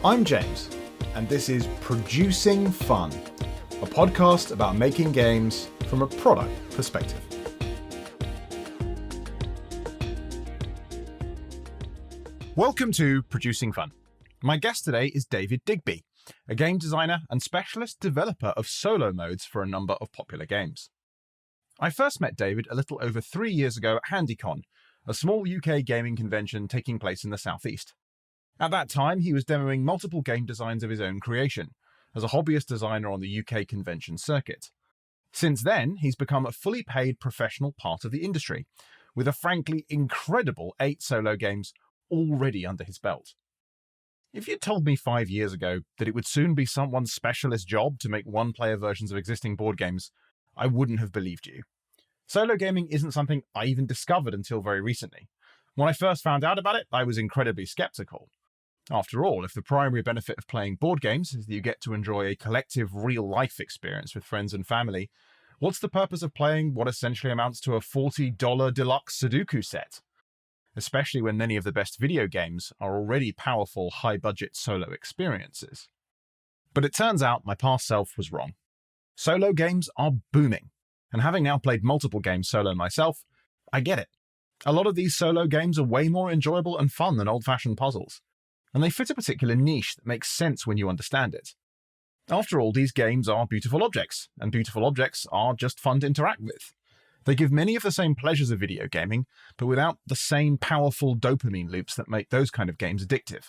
I'm James, and this is Producing Fun, a podcast about making games from a product perspective. Welcome to Producing Fun. My guest today is David Digby, a game designer and specialist developer of solo modes for a number of popular games. I first met David a little over 3 years ago at HandyCon, a small UK gaming convention taking place in the southeast. At that time, he was demoing multiple game designs of his own creation, as a hobbyist designer on the UK convention circuit. Since then, he's become a fully paid professional part of the industry, with a frankly incredible 8 solo games already under his belt. If you'd told me 5 years ago that it would soon be someone's specialist job to make one-player versions of existing board games, I wouldn't have believed you. Solo gaming isn't something I even discovered until very recently. When I first found out about it, I was incredibly skeptical. After all, if the primary benefit of playing board games is that you get to enjoy a collective real-life experience with friends and family, what's the purpose of playing what essentially amounts to a $40 deluxe Sudoku set? Especially when many of the best video games are already powerful, high-budget solo experiences. But it turns out my past self was wrong. Solo games are booming, and having now played multiple games solo myself, I get it. A lot of these solo games are way more enjoyable and fun than old-fashioned puzzles, and they fit a particular niche that makes sense when you understand it. After all, these games are beautiful objects, and beautiful objects are just fun to interact with. They give many of the same pleasures of video gaming, but without the same powerful dopamine loops that make those kind of games addictive.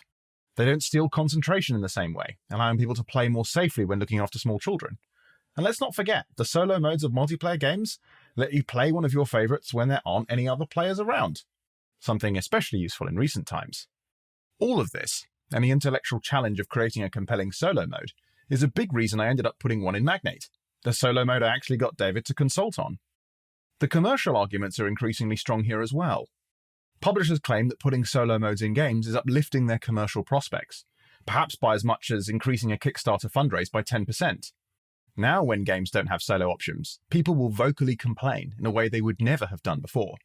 They don't steal concentration in the same way, allowing people to play more safely when looking after small children. And let's not forget, the solo modes of multiplayer games let you play one of your favorites when there aren't any other players around. Something especially useful in recent times. All of this, and the intellectual challenge of creating a compelling solo mode, is a big reason I ended up putting one in Magnate, the solo mode I actually got David to consult on. The commercial arguments are increasingly strong here as well. Publishers claim that putting solo modes in games is uplifting their commercial prospects, perhaps by as much as increasing a Kickstarter fundraise by 10%. Now, when games don't have solo options, people will vocally complain in a way they would never have done before.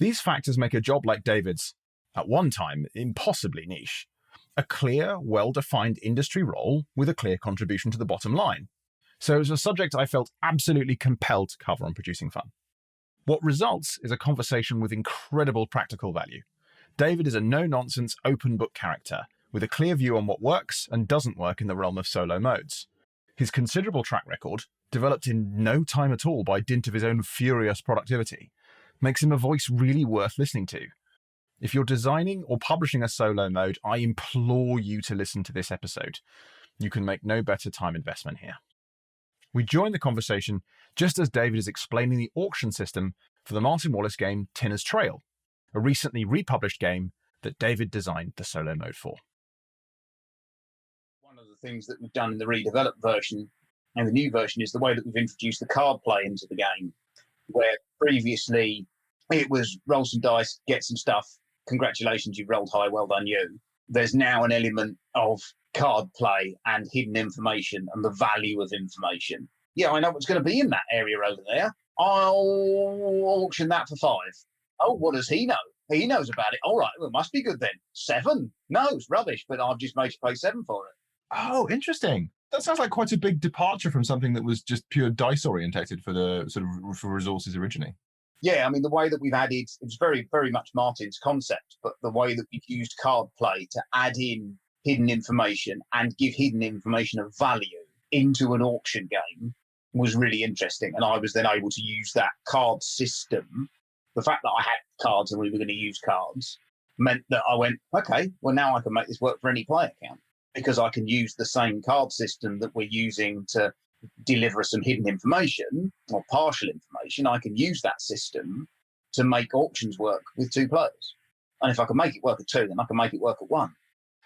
These factors make a job like David's, at one time, impossibly niche. A clear, well-defined industry role with a clear contribution to the bottom line. So it was a subject I felt absolutely compelled to cover on Producing Fun. What results is a conversation with incredible practical value. David is a no-nonsense, open-book character, with a clear view on what works and doesn't work in the realm of solo modes. His considerable track record, developed in no time at all by dint of his own furious productivity, makes him a voice really worth listening to. If you're designing or publishing a solo mode, I implore you to listen to this episode. You can make no better time investment here. We join the conversation just as David is explaining the auction system for the Martin Wallace game Tinner's Trail, a recently republished game that David designed the solo mode for. One of the things that we've done in the redeveloped version and the new version is the way that we've introduced the card play into the game, where previously it was roll some dice, get some stuff, congratulations, you've rolled high, well done you. There's now an element of card play and hidden information and the value of information. Yeah, I know what's going to be in that area over there. I'll auction that for 5. Oh, what does he know? He knows about it. All right, well, it must be good then. 7? No, it's rubbish, but I've just made you pay 7 for it. Oh, interesting. That sounds like quite a big departure from something that was just pure dice orientated for the sort of for resources originally. Yeah, I mean, the way that we've added, it's very, very much Martin's concept, but the way that we've used card play to add in hidden information and give hidden information of value into an auction game was really interesting. And I was then able to use that card system. The fact that I had cards and we were going to use cards meant that I went, okay, well, now I can make this work for any play account because I can use the same card system that we're using to deliver some hidden information or partial information. I can use that system to make auctions work with 2 players. And if I can make it work at 2, then I can make it work at 1.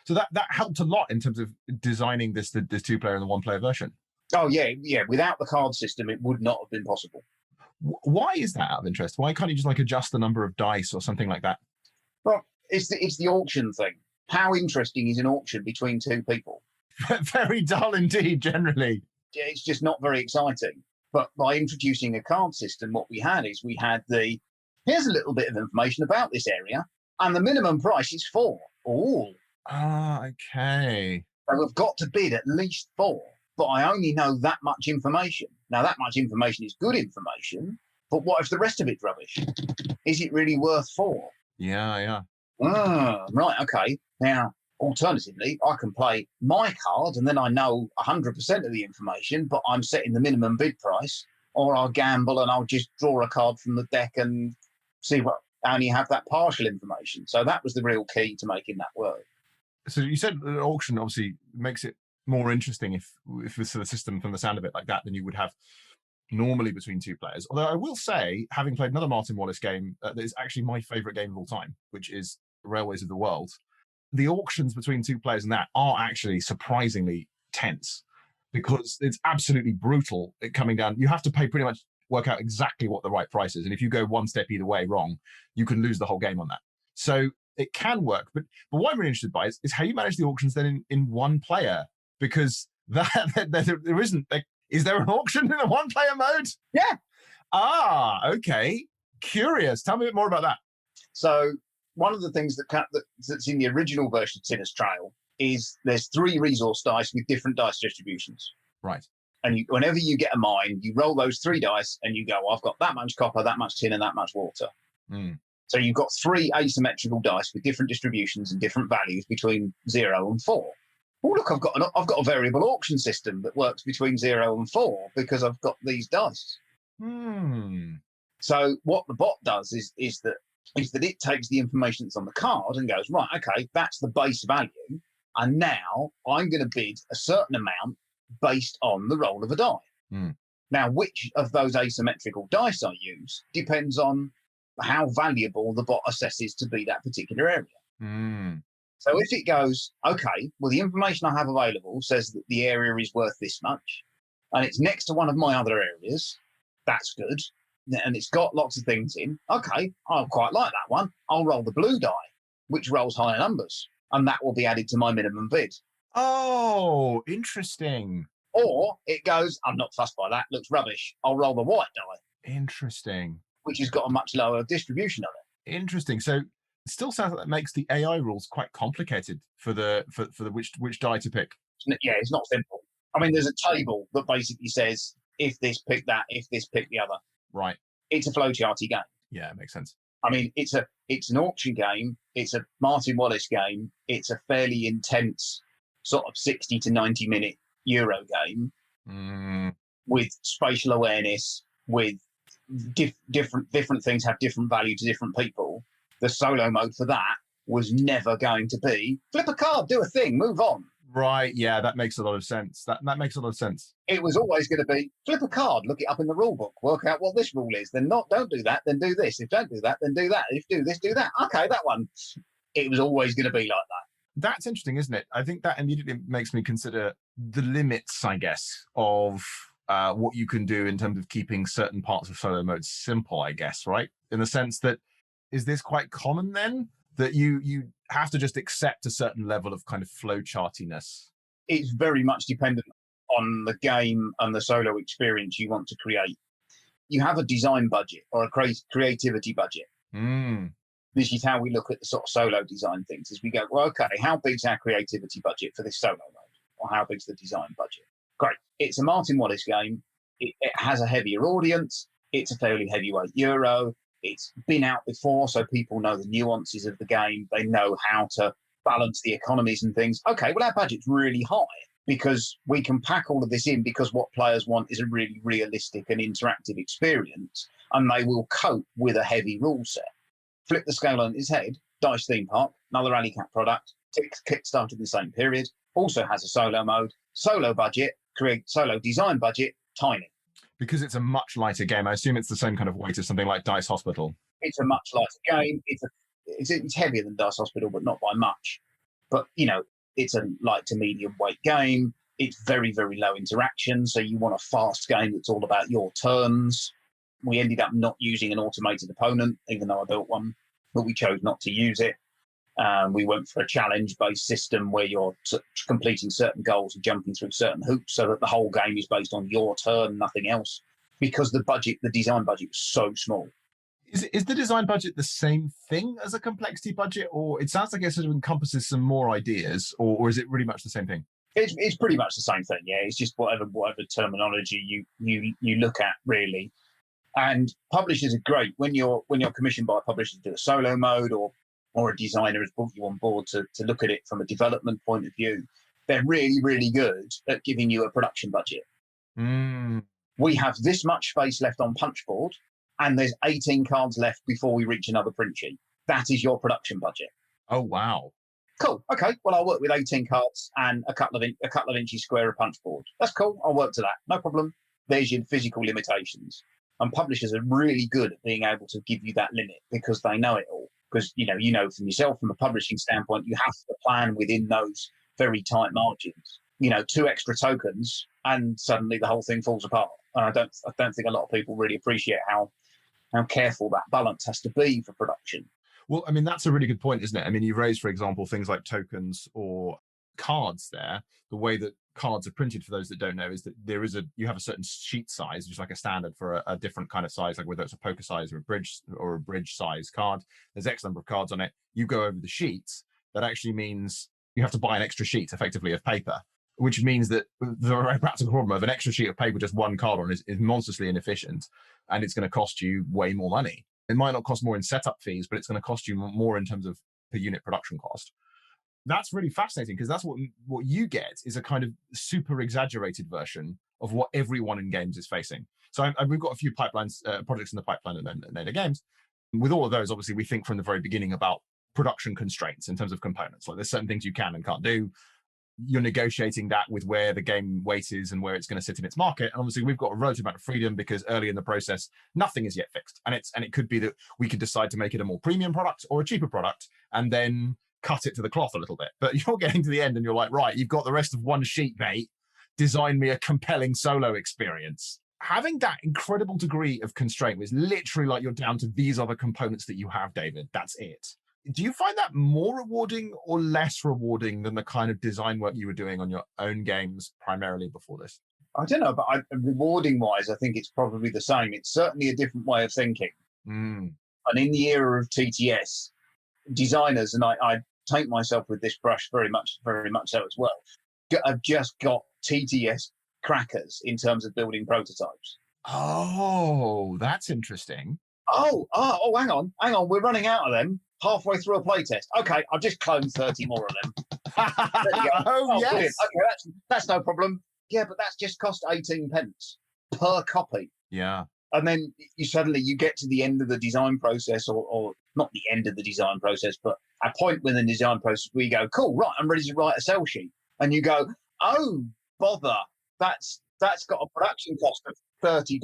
So that helped a lot in terms of designing this 2-player and the 1-player version. Oh, yeah. Without the card system, it would not have been possible. Why is that out of interest? Why can't you just adjust the number of dice or something like that? Well, it's the auction thing. How interesting is an auction between 2 people? Very dull indeed, generally. It's just not very exciting. But by introducing a card system, what we had here's a little bit of information about this area, and the minimum price is 4. Oh, Ah, okay. So I've got to bid at least 4, but I only know that much information. Now, that much information is good information, but what if the rest of it's rubbish? Is it really worth 4? Yeah. Right, okay. Now, alternatively, I can play my card and then I know 100% of the information, but I'm setting the minimum bid price, or I'll gamble and I'll just draw a card from the deck and see what I only have that partial information. So that was the real key to making that work. So you said that auction obviously makes it more interesting if it's the system from the sound of it like that than you would have normally between 2 players. Although I will say, having played another Martin Wallace game that is actually my favorite game of all time, which is Railways of the World, the auctions between 2 players and that are actually surprisingly tense because it's absolutely brutal coming down. You have to pretty much work out exactly what the right price is. And if you go one step either way wrong, you can lose the whole game on that. So it can work. But what I'm really interested by is how you manage the auctions then in one player, because there isn't. Is there an auction in a one-player mode? Yeah. Ah, okay. Curious. Tell me a bit more about that. So one of the things that's in the original version of Tinner's Trail is there's 3 resource dice with different dice distributions. Right. And whenever you get a mine, you roll those 3 dice and you go, I've got that much copper, that much tin, and that much water. So you've got 3 asymmetrical dice with different distributions and different values between 0 and 4. Oh, look, I've got a variable auction system that works between 0 and 4 because I've got these dice. So what the bot does is that it takes the information that's on the card and goes, right, okay, that's the base value. And now I'm going to bid a certain amount based on the roll of a die. Now, which of those asymmetrical dice I use depends on how valuable the bot assesses to be that particular area. So if it goes, okay, well, the information I have available says that the area is worth this much, and it's next to one of my other areas, that's good, and it's got lots of things in, okay, I'll quite like that one. I'll roll the blue die, which rolls higher numbers, and that will be added to my minimum bid. Oh, interesting. Or it goes, I'm not fussed by that, looks rubbish. I'll roll the white die. Interesting. Which has got a much lower distribution of it. Interesting. So it still sounds like that makes the AI rules quite complicated for the which die to pick. Yeah, it's not simple. I mean, there's a table that basically says if this pick that, if this pick the other. Right. It's a flowcharty game. Yeah, it makes sense. I mean, it's an auction game. It's a Martin Wallace game. It's a fairly intense sort of 60 to 90 minute Euro game with spatial awareness, with different things have different value to different people. The solo mode for that was never going to be flip a card, do a thing, move on. Right. Yeah, that makes a lot of sense. That makes a lot of sense. It was always going to be flip a card, look it up in the rule book, work out what this rule is, then don't do that, then do this. If don't do that, then do that. If do this, do that. Okay, that one. It was always going to be like that. That's interesting, isn't it? I think that immediately makes me consider the limits, I guess, of what you can do in terms of keeping certain parts of solo mode simple, I guess, right? In the sense that, is this quite common then? That you have to just accept a certain level of kind of flowchartiness? It's very much dependent on the game and the solo experience you want to create. You have a design budget or a creativity budget. This is how we look at the sort of solo design things, is we go, well, okay, how big's our creativity budget for this solo mode? Or how big's the design budget? Great. It's a Martin Wallace game. It has a heavier audience. It's a fairly heavyweight Euro. It's been out before, so people know the nuances of the game. They know how to balance the economies and things. Okay, well, our budget's really high because we can pack all of this in because what players want is a really realistic and interactive experience, and they will cope with a heavy rule set. Flip the scale on its head, Dice Theme Park, another Alley Cat product, kickstarted in the same period, also has a solo mode, solo budget, solo design budget, tiny. Because it's a much lighter game, I assume it's the same kind of weight as something like Dice Hospital. It's a much lighter game. It's heavier than Dice Hospital, but not by much. But, you know, it's a light to medium weight game. It's very, very low interaction. So you want a fast game that's all about your turns. We ended up not using an automated opponent, even though I built one, but we chose not to use it. We went for a challenge-based system where you're completing certain goals and jumping through certain hoops so that the whole game is based on your turn, nothing else, because the design budget was so small. Is the design budget the same thing as a complexity budget, or it sounds like it sort of encompasses some more ideas, or is it really much the same thing? It's pretty much the same thing. Yeah, it's just whatever terminology you look at, really. And publishers are great when you're commissioned by a publisher to do a solo mode, or a designer has brought you on board to look at it from a development point of view. They're really, really good at giving you a production budget. We have this much space left on Punchboard, and there's 18 cards left before we reach another print sheet. That is your production budget. Oh, wow. Cool. Okay. Well, I'll work with 18 cards and a couple of inches square of Punchboard. That's cool. I'll work to that. No problem. There's your physical limitations. And publishers are really good at being able to give you that limit because they know it all. Because, you know from yourself, from a publishing standpoint, you have to plan within those very tight margins. 2 extra tokens and suddenly the whole thing falls apart. And I don't think a lot of people really appreciate how careful that balance has to be for production. Well, I mean, that's a really good point, isn't it? I mean, you raised, for example, things like tokens or cards there. The way that cards are printed, for those that don't know, is that you have a certain sheet size, which is like a standard for a different kind of size, like whether it's a poker size or a bridge size card. There's X number of cards on it. You go over the sheets. That actually means you have to buy an extra sheet, effectively, of paper, which means that the very practical problem of an extra sheet of paper, just one card on, is monstrously inefficient, and it's going to cost you way more money. It might not cost more in setup fees, but it's going to cost you more in terms of per unit production cost. That's really fascinating because that's what you get is a kind of super exaggerated version of what everyone in games is facing. So we've got a few projects in the pipeline at Knizia Games. With all of those, obviously, we think from the very beginning about production constraints in terms of components. Like there's certain things you can and can't do. You're negotiating that with where the game weight is and where it's going to sit in its market. And obviously, we've got a relative amount of freedom because early in the process, nothing is yet fixed. And it could be that we could decide to make it a more premium product or a cheaper product, and then cut it to the cloth a little bit. But you're getting to the end and you're like, right, you've got the rest of one sheet, mate. Design me a compelling solo experience. Having that incredible degree of constraint was literally like you're down to these other components that you have, David. That's it. Do you find that more rewarding or less rewarding than the kind of design work you were doing on your own games primarily before this? I don't know, but rewarding-wise, I think it's probably the same. It's certainly a different way of thinking. And in the era of TTS, designers, and I take myself with this brush very much so as well, have just got TTS crackers in terms of building prototypes. Oh, that's interesting. Oh, hang on. We're running out of them halfway through a playtest. Okay, I'll just clone 30 more of them. Oh, yes. Brilliant. Okay, that's no problem. Yeah, but that's just cost 18 pence per copy. Yeah. And then you get to the end of the design process, or not the end of the design process, but a point within the design process where you go, cool, right, I'm ready to write a sell sheet. And you go, oh, bother, that's got a production cost of $30.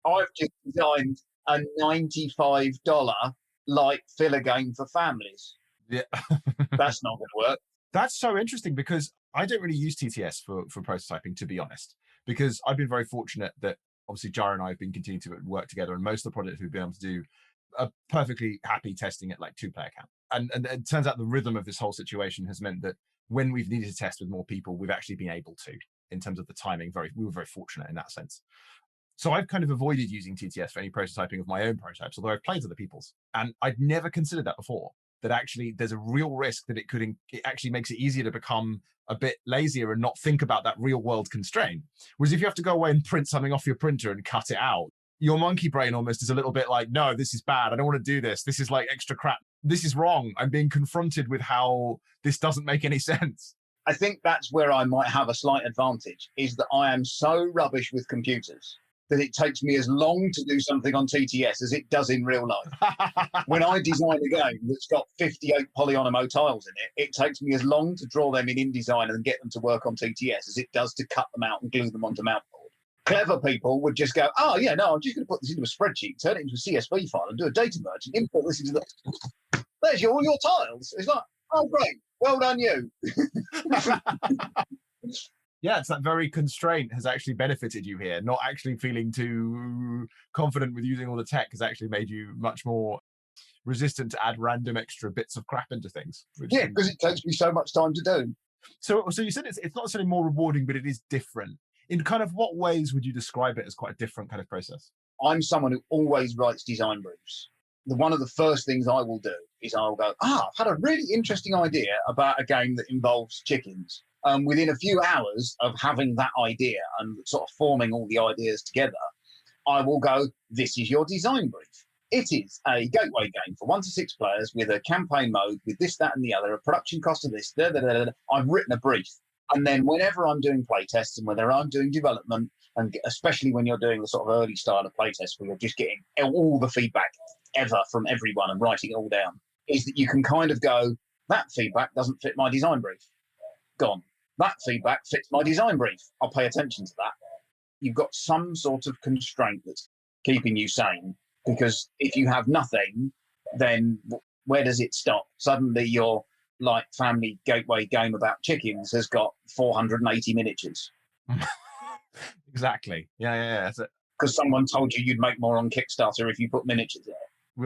I've just designed a $95 light filler game for families. Yeah. That's not going to work. That's so interesting because I don't really use TTS for prototyping, to be honest, because I've been very fortunate that obviously Jara and I have been continuing to work together, and most of the projects we've been able to do are perfectly happy testing at like 2-player count. And it turns out the rhythm of this whole situation has meant that when we've needed to test with more people, we've actually been able to, in terms of the timing. We were very fortunate in that sense. So I've kind of avoided using TTS for any prototyping of my own prototypes, although I've played other people's. And I'd never considered that before, that actually there's a real risk that it actually makes it easier to become a bit lazier and not think about that real world constraint. Whereas if you have to go away and print something off your printer and cut it out, your monkey brain almost is a little bit like, no, this is bad. I don't want to do this. This is like extra crap. This is wrong. I'm being confronted with how this doesn't make any sense. I think that's where I might have a slight advantage, is that I am so rubbish with computers that it takes me as long to do something on TTS as it does in real life. When I design a game that's got 58 Polyonimo tiles in it, it takes me as long to draw them in InDesign and get them to work on TTS as it does to cut them out and glue them onto Mountboard. Clever people would just go, oh, yeah, no, I'm just going to put this into a spreadsheet, turn it into a CSV file and do a data merge and import this into the... There's all your tiles. It's like, oh, great. Well done, you. Yeah, it's that very constraint has actually benefited you here. Not actually feeling too confident with using all the tech has actually made you much more resistant to add random extra bits of crap into things. Yeah, because it takes me so much time to do. So you said it's not necessarily more rewarding, but it is different. In kind of what ways would you describe it as quite a different kind of process? I'm someone who always writes design briefs. One of the first things I will do is I'll go, I've had a really interesting idea about a game that involves chickens. Within a few hours of having that idea and sort of forming all the ideas together, I will go, this is your design brief. It is a gateway game for 1 to 6 players with a campaign mode with this, that, and the other, a production cost of this. I've written a brief. And then whenever I'm doing play tests and whether I'm doing development, and especially when you're doing the sort of early style of play tests where you're just getting all the feedback ever from everyone and writing it all down, is that you can kind of go, that feedback doesn't fit my design brief. Gone. That feedback fits my design brief. I'll pay attention to that. You've got some sort of constraint that's keeping you sane, because if you have nothing, then where does it stop? Suddenly your like family gateway game about chickens has got 480 miniatures. Exactly. Yeah. Because someone told you you'd make more on Kickstarter if you put miniatures in it.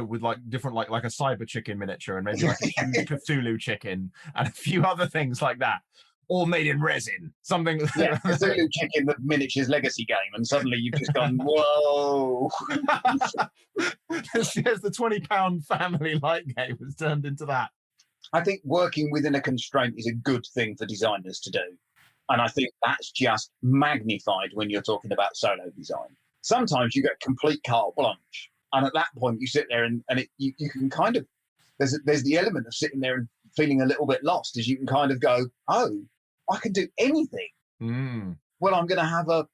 With like different, like a cyber chicken miniature and maybe like a huge Cthulhu chicken and a few other things like that, all made in resin. Something. Yeah, Cthulhu chicken, the miniatures legacy game, and suddenly you've just gone, whoa. Yes, the £20 family light game has turned into that. I think working within a constraint is a good thing for designers to do. And I think that's just magnified when you're talking about solo design. Sometimes you get complete carte blanche. And at that point, you sit there and you can kind of, there's the element of sitting there and feeling a little bit lost, as you can kind of go, oh, I can do anything. Well, I'm going to have a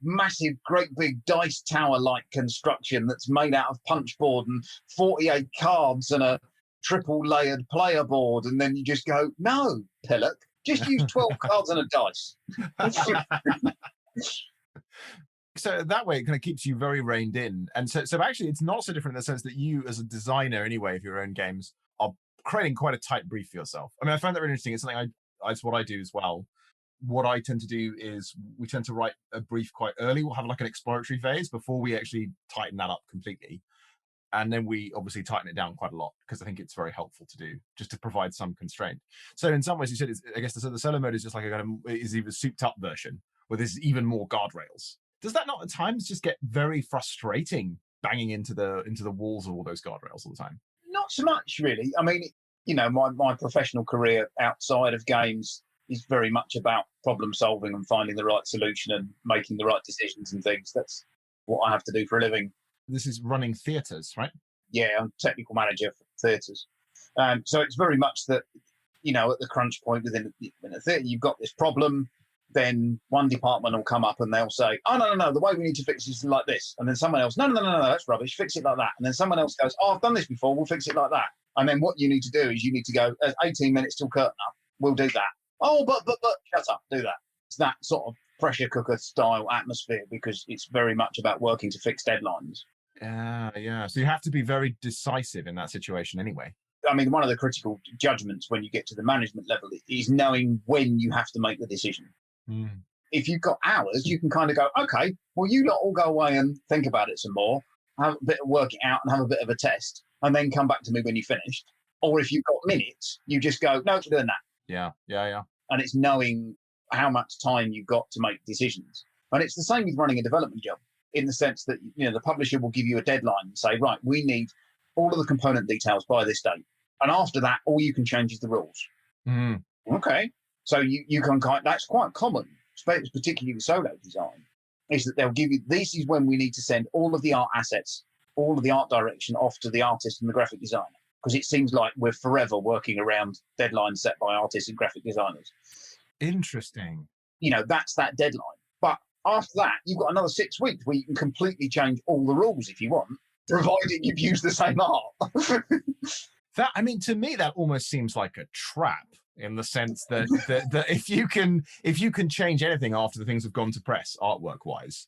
massive, great big dice tower-like construction that's made out of punch board and 48 cards and a triple layered player board. And then you just go, no, Pillock, just use 12 cards and a dice. So that way it kind of keeps you very reined in. And so actually it's not so different in the sense that you as a designer anyway of your own games are creating quite a tight brief for yourself. I mean, I find that really interesting. It's something it's what I do as well. What I tend to do is we tend to write a brief quite early. We'll have like an exploratory phase before we actually tighten that up completely. And then we obviously tighten it down quite a lot because I think it's very helpful to do, just to provide some constraint. So in some ways, you said, I guess the solo mode is just like is even a souped up version where there's even more guardrails. Does that not at times just get very frustrating, banging into the walls of all those guardrails all the time? Not so much, really. I mean, you know, my professional career outside of games is very much about problem solving and finding the right solution and making the right decisions and things. That's what I have to do for a living. This is running theatres, right? Yeah, I'm technical manager for theatres. So it's very much that, you know, at the crunch point within a theatre, you've got this problem, then one department will come up and they'll say, oh, no, the way we need to fix this is like this. And then someone else, no, that's rubbish, fix it like that. And then someone else goes, oh, I've done this before, we'll fix it like that. And then what you need to do is you need to go, 18 minutes till curtain up, we'll do that. Oh, but, shut up, do that. It's that sort of pressure cooker style atmosphere because it's very much about working to fix deadlines. Yeah. So you have to be very decisive in that situation anyway. I mean, one of the critical judgments when you get to the management level is knowing when you have to make the decision. If you've got hours, you can kind of go, okay, well, you lot all go away and think about it some more, have a bit of work it out and have a bit of a test, and then come back to me when you're finished. Or if you've got minutes, you just go, no, we're doing that. Yeah. And it's knowing how much time you've got to make decisions. And it's the same with running a development job in the sense that, you know, the publisher will give you a deadline and say, right, we need all of the component details by this date. And after that, all you can change is the rules. Okay. So you can that's quite common, particularly with solo design, is that they'll give you, this is when we need to send all of the art assets, all of the art direction off to the artist and the graphic designer. Because it seems like we're forever working around deadlines set by artists and graphic designers. Interesting. You know, that's that deadline. But after that, you've got another 6 weeks where you can completely change all the rules if you want, provided you've used the same art. That, I mean, to me, that almost seems like a trap in the sense that that if you can change anything after the things have gone to press, artwork wise,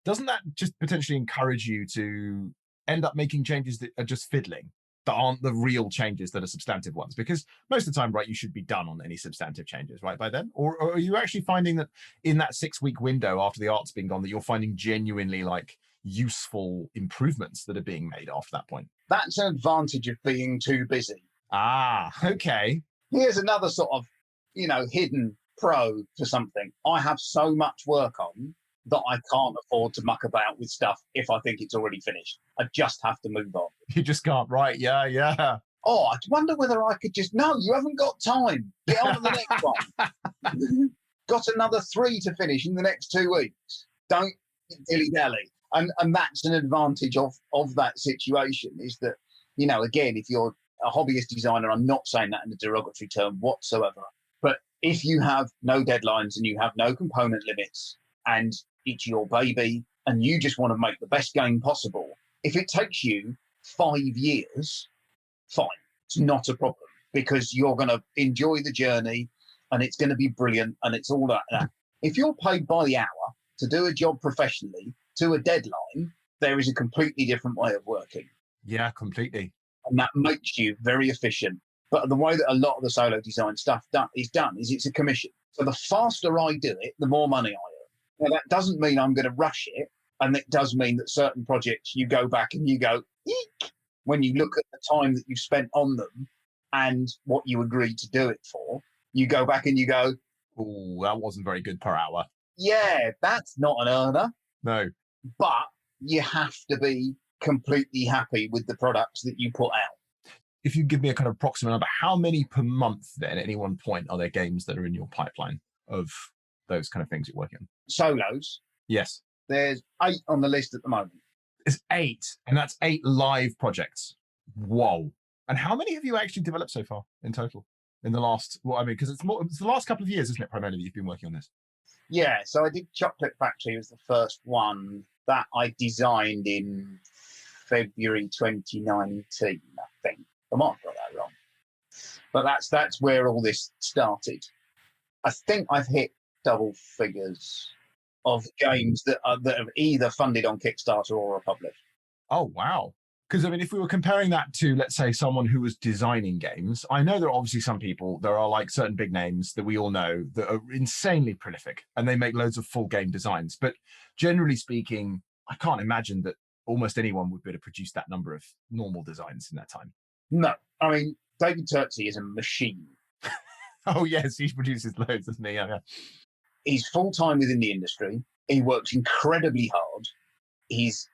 doesn't that just potentially encourage you to end up making changes that are just fiddling, that aren't the real changes that are substantive ones? Because most of the time, right, you should be done on any substantive changes, right, by then? Or are you actually finding that in that 6 week window after the art's been gone, that you're finding genuinely like useful improvements that are being made after that point? That's an advantage of being too busy. Okay. Here's another sort of, you know, hidden pro for something. I have so much work on that I can't afford to muck about with stuff if I think it's already finished. I just have to move on. You just can't, right? Yeah. Oh, I wonder whether I could just, no, you haven't got time. Get on to the next one. Got another 3 to finish in the next 2 weeks. Don't dilly-dally. And that's an advantage of that situation, is that, you know, again, if you're a hobbyist designer, I'm not saying that in a derogatory term whatsoever, but if you have no deadlines and you have no component limits and it's your baby and you just want to make the best game possible, if it takes you 5 years, fine, it's not a problem, because you're going to enjoy the journey and it's going to be brilliant and it's all that. If you're paid by the hour to do a job professionally to a deadline, there is a completely different way of working. Yeah, completely. And that makes you very efficient. But the way that a lot of the solo design stuff is done is it's a commission. So the faster I do it, the more money I earn. Now, that doesn't mean I'm going to rush it. And it does mean that certain projects you go back and you go, eek, when you look at the time that you've spent on them and what you agreed to do it for, you go back and you go, oh, that wasn't very good per hour. Yeah, that's not an earner. No. But you have to be completely happy with the products that you put out. If you give me a kind of approximate number, how many per month then at any one point are there games that are in your pipeline of those kind of things you're working on? Solos. Yes. There's 8 on the list at the moment. It's 8, and that's 8 live projects. Whoa. And how many have you actually developed so far in total? In the last, well, I mean, because it's the last couple of years, isn't it, primarily, that you've been working on this? Yeah, so I did Chocolate Factory was the first one that I designed in February 2019, I think. I might have got that wrong. But that's where all this started. I think I've hit double figures of games that have either funded on Kickstarter or are published. Oh, wow. Because, I mean, if we were comparing that to, let's say, someone who was designing games, I know there are obviously some people, there are like certain big names that we all know that are insanely prolific and they make loads of full game designs. But generally speaking, I can't imagine that almost anyone would be able to produce that number of normal designs in that time. No. I mean, David Turtsey is a machine. Oh, yes, he produces loads, doesn't he? Yeah. He's full-time within the industry. He works incredibly hard. He's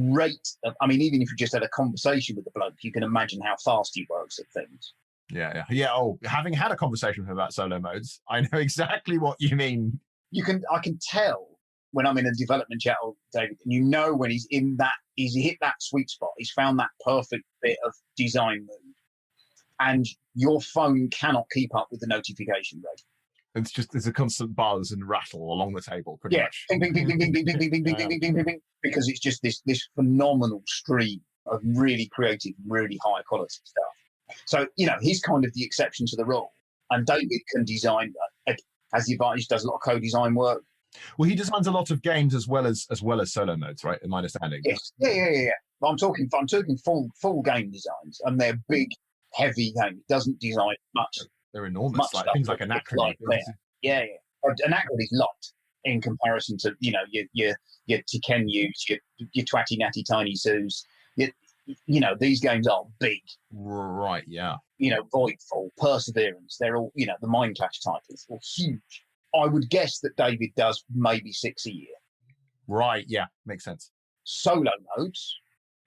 great. I mean, even if you just had a conversation with the bloke, you can imagine how fast he works at things. Yeah. Oh, having had a conversation with him about solo modes, I know exactly what you mean. I can tell when I'm in a development chat with David, and you know when he's hit that sweet spot. He's found that perfect bit of design mood. And your phone cannot keep up with the notification rate. There's a constant buzz and rattle along the table, pretty much. Bing, bing, bing, bing, bing, bing, bing, bing, bing, bing, bing, bing, bing, bing, because it's just this phenomenal stream of really creative, really high quality stuff. So, you know, he's kind of the exception to the rule. And David can design, has the advantage, does a lot of co-design work. Well, he designs a lot of games as well as solo modes, right? In my understanding. Yes. Yeah. But I'm talking full game designs, and they're big, heavy games. He doesn't design much. They're enormous, like things like Anachrony. Yeah. Anachrony is light in comparison to, you know, your Tekenyus, your Twatty Natty Tiny Zoos. You know, these games are big. Right, yeah. You know, Voidfall, Perseverance, they're all, you know, the Mind Clash titles are huge. I would guess that David does maybe 6 a year. Right, yeah, makes sense. Solo modes,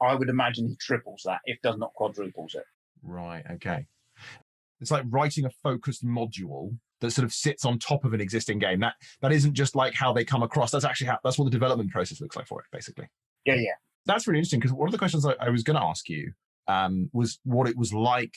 I would imagine he triples that, if does not quadruples it. Right, okay. It's like writing a focused module that sort of sits on top of an existing game. That isn't just like how they come across. That's actually that's what the development process looks like for it, basically. Yeah. That's really interesting, because one of the questions I was going to ask you was what it was like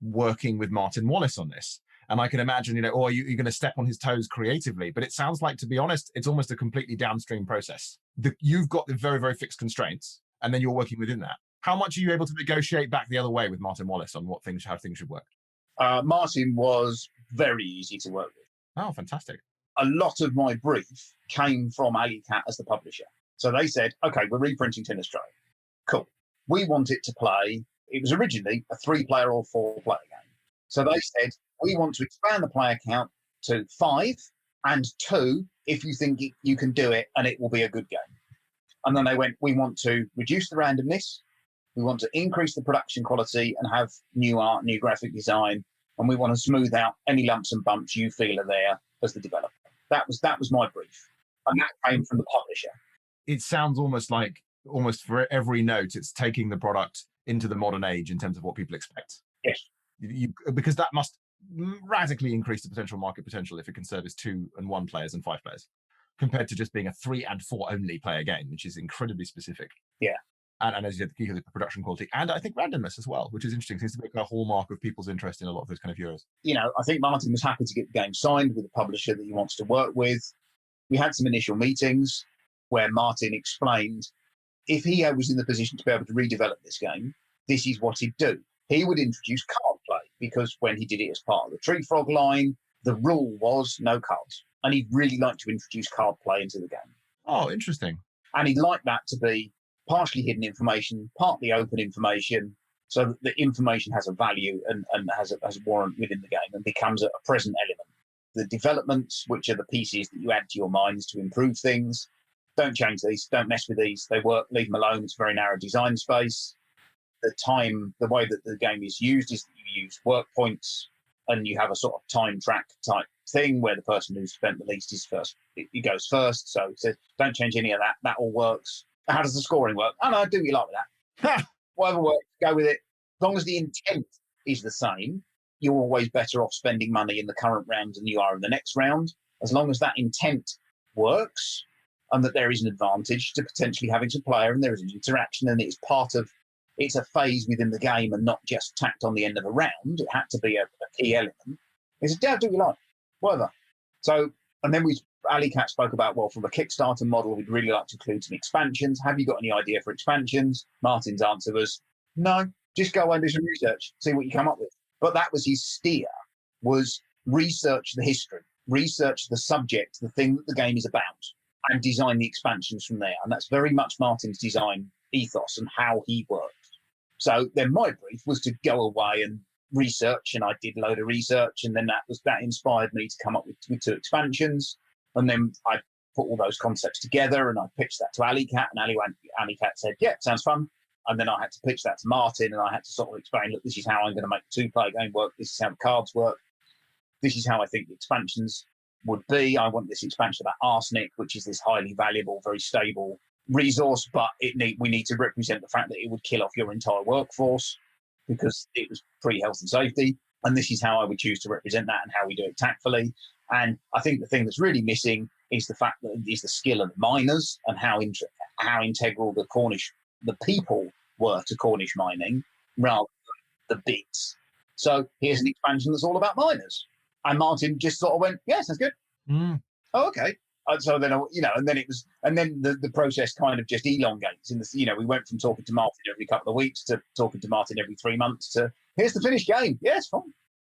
working with Martin Wallace on this. And I can imagine, you know, you're going to step on his toes creatively. But it sounds like, to be honest, it's almost a completely downstream process. You've got the very, very fixed constraints, and then you're working within that. How much are you able to negotiate back the other way with Martin Wallace on how things should work? Martin was very easy to work with. Oh, fantastic. A lot of my brief came from Alicat as the publisher. So they said, okay, we're reprinting Tin Australia. Cool. We want it to play. It was originally a 3-player or 4-player game. So they said, we want to expand the player count to 5 and 2 if you think you can do it and it will be a good game. And then they went, we want to reduce the randomness. We want to increase the production quality and have new art, new graphic design. And we want to smooth out any lumps and bumps you feel are there as the developer. That was my brief. And that came from the publisher. It sounds almost for every note, it's taking the product into the modern age in terms of what people expect. Yes. Because that must radically increase the potential market potential if it can service 2 and 1 players and 5 players, compared to just being a 3 and 4 only player game, which is incredibly specific. Yeah. And as you said, the production quality, and I think randomness as well, which is interesting. Seems to be a hallmark of people's interest in a lot of those kind of Euros. I think Martin was happy to get the game signed with a publisher that he wants to work with. We had some initial meetings where Martin explained if he was in the position to be able to redevelop this game, this is what he'd do. He would introduce card play, because when he did it as part of the Tree Frog line, the rule was no cards. And he'd really like to introduce card play into the game. Oh, interesting. And he'd like that to be partially hidden information, partly open information, so that the information has a value and has a warrant within the game and becomes a present element. The developments, which are the pieces that you add to your minds to improve things, don't change these, don't mess with these. They work, leave them alone. It's a very narrow design space. The way that the game is used is that you use work points and you have a sort of time track type thing where the person who's spent the least is first. He goes first. So it says, don't change any of that. That all works. How does the scoring work? Oh, no, do what you like with that. Whatever works, go with it. As long as the intent is the same, you're always better off spending money in the current round than you are in the next round. As long as that intent works and that there is an advantage to potentially having to player and there is an interaction and it's a phase within the game and not just tacked on the end of a round. It had to be a key element. He said, yeah, do what you like, whatever. So, and then Ali Cat spoke about, well, from a Kickstarter model, we'd really like to include some expansions. Have you got any idea for expansions? Martin's answer was, no, just go away and do some research, see what you come up with. But that was his steer, was research the history, research the subject, the thing that the game is about, and design the expansions from there. And that's very much Martin's design ethos and how he worked. So then my brief was to go away and research, and I did a load of research, and then that inspired me to come up with 2 expansions. And then I put all those concepts together and I pitched that to Ali Cat, and Ali Cat said, yeah, sounds fun. And then I had to pitch that to Martin, and I had to sort of explain, look, this is how I'm going to make the 2-player game work. This is how the cards work. This is how I think the expansions would be. I want this expansion about arsenic, which is this highly valuable, very stable resource, but we need to represent the fact that it would kill off your entire workforce because it was pre-health and safety. And this is how I would choose to represent that and how we do it tactfully. And I think the thing that's really missing is the fact that is the skill of the miners and how integral the people were to Cornish mining rather than the bits. So here's an expansion that's all about miners. And Martin just sort of went, yeah, sounds good. Oh, okay. So then, and then the process kind of just elongates. We went from talking to Martin every couple of weeks to talking to Martin every 3 months to here's the finished game. Yeah, it's fine.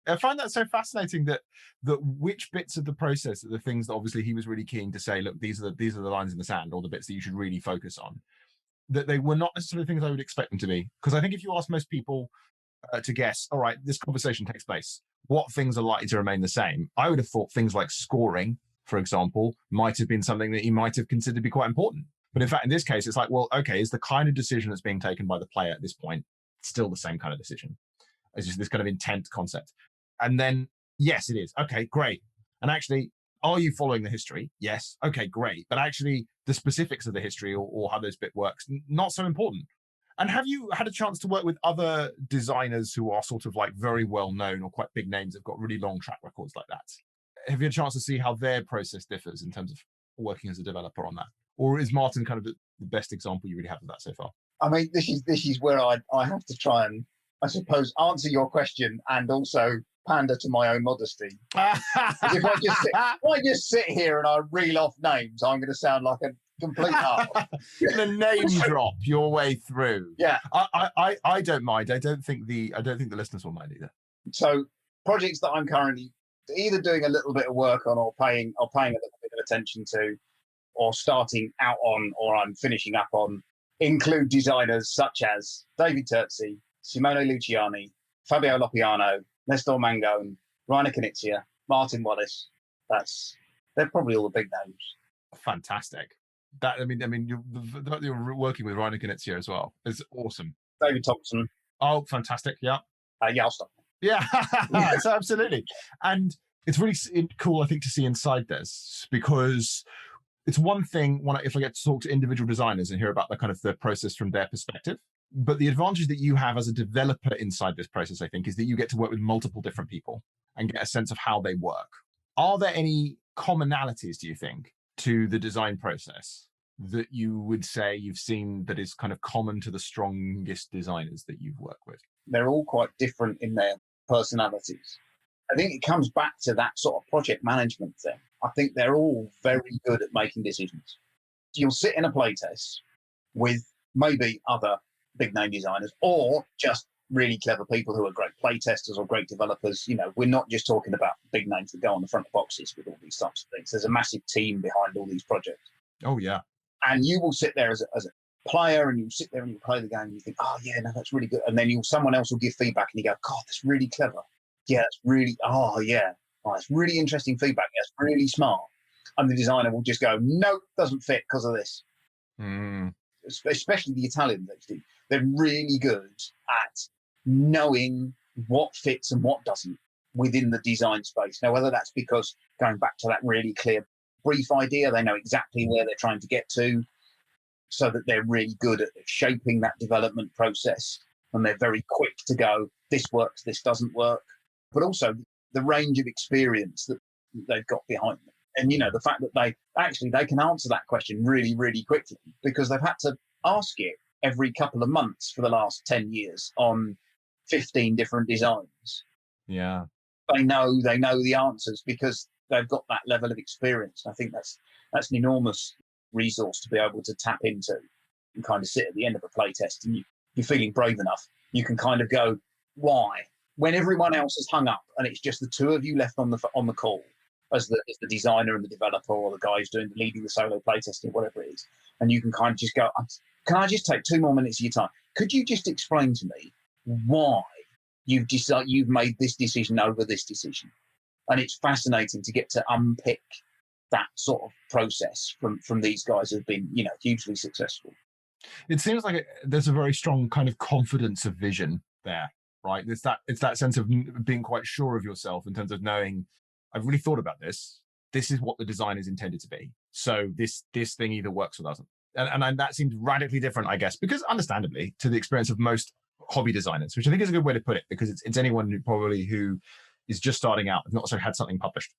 I find that so fascinating that which bits of the process are the things that obviously he was really keen to say, look, these are the lines in the sand, or the bits that you should really focus on. That they were not necessarily things I would expect them to be. Because I think if you ask most people to guess, all right, this conversation takes place, what things are likely to remain the same? I would have thought things like scoring, for example, might have been something that he might have considered to be quite important. But in fact, in this case, it's like, well, okay, is the kind of decision that's being taken by the player at this point still the same kind of decision? It's just this kind of intent concept. And then, yes, it is. Okay, great. And actually, are you following the history? Yes. Okay, great. But actually, the specifics of the history or how this bit works, not so important. And have you had a chance to work with other designers who are sort of like very well known or quite big names, have got really long track records like that? Have you had a chance to see how their process differs in terms of working as a developer on that? Or is Martin kind of the best example you really have of that so far? I mean, this is where I have to try and, I suppose, answer your question and also pander to my own modesty. If I just sit here and I reel off names, I'm going to sound like a complete arsehole. The name drop your way through. Yeah, I don't mind. I don't think the listeners will mind either. So projects that I'm currently either doing a little bit of work on, or paying a little bit of attention to, or starting out on, or I'm finishing up on, include designers such as David Terzi, Simone Luciani, Fabio Lopiano, Nestor Mangone, Reiner Knizia, Martin Wallace. They're probably all the big names. Fantastic. You're working with Reiner Knizia as well. It's awesome. David Thompson. Oh, fantastic. Yeah. I'll stop. Yeah, so absolutely. And it's really cool, I think, to see inside this, because it's one thing if I get to talk to individual designers and hear about the kind of the process from their perspective. But the advantage that you have as a developer inside this process, I think, is that you get to work with multiple different people and get a sense of how they work. Are there any commonalities, do you think, to the design process that you would say you've seen that is kind of common to the strongest designers that you've worked with? They're all quite different in their personalities. I think it comes back to that sort of project management thing. I think they're all very good at making decisions. You'll sit in a playtest with maybe other big name designers or just really clever people who are great playtesters or great developers. We're not just talking about big names that go on the front of boxes with all these types of things. There's a massive team behind all these projects. Oh, yeah. And you will sit there as a player and you sit there and you play the game and you think, oh, yeah, no, that's really good. And then someone else will give feedback and you go, God, that's really clever. Yeah, that's really, that's really interesting feedback. That's really smart. And the designer will just go, nope, doesn't fit because of this. Especially the Italians, actually. They're really good at knowing what fits and what doesn't within the design space. Now, whether that's because going back to that really clear brief idea, they know exactly where they're trying to get to, so that they're really good at shaping that development process. And they're very quick to go, this works, this doesn't work. But also the range of experience that they've got behind them. And, the fact that they can answer that question really, really quickly because they've had to ask it every couple of months for the last 10 years on 15 different designs. Yeah. They know the answers because they've got that level of experience. I think that's an enormous resource to be able to tap into and kind of sit at the end of a playtest and you're feeling brave enough. You can kind of go, why? When everyone else has hung up and it's just the two of you left on the call as the designer and the developer or the guy who's leading the solo playtesting, whatever it is, and you can kind of just go, can I just take 2 more minutes of your time? Could you just explain to me why you've made this decision over this decision? And it's fascinating to get to unpick that sort of process from these guys who've been, hugely successful. It seems like there's a very strong kind of confidence of vision there, right? It's that sense of being quite sure of yourself in terms of knowing, I've really thought about this. This is what the design is intended to be. So this thing either works or doesn't. And that seems radically different, I guess, because understandably to the experience of most hobby designers, which I think is a good way to put it, because it's anyone who is just starting out, not also had something published,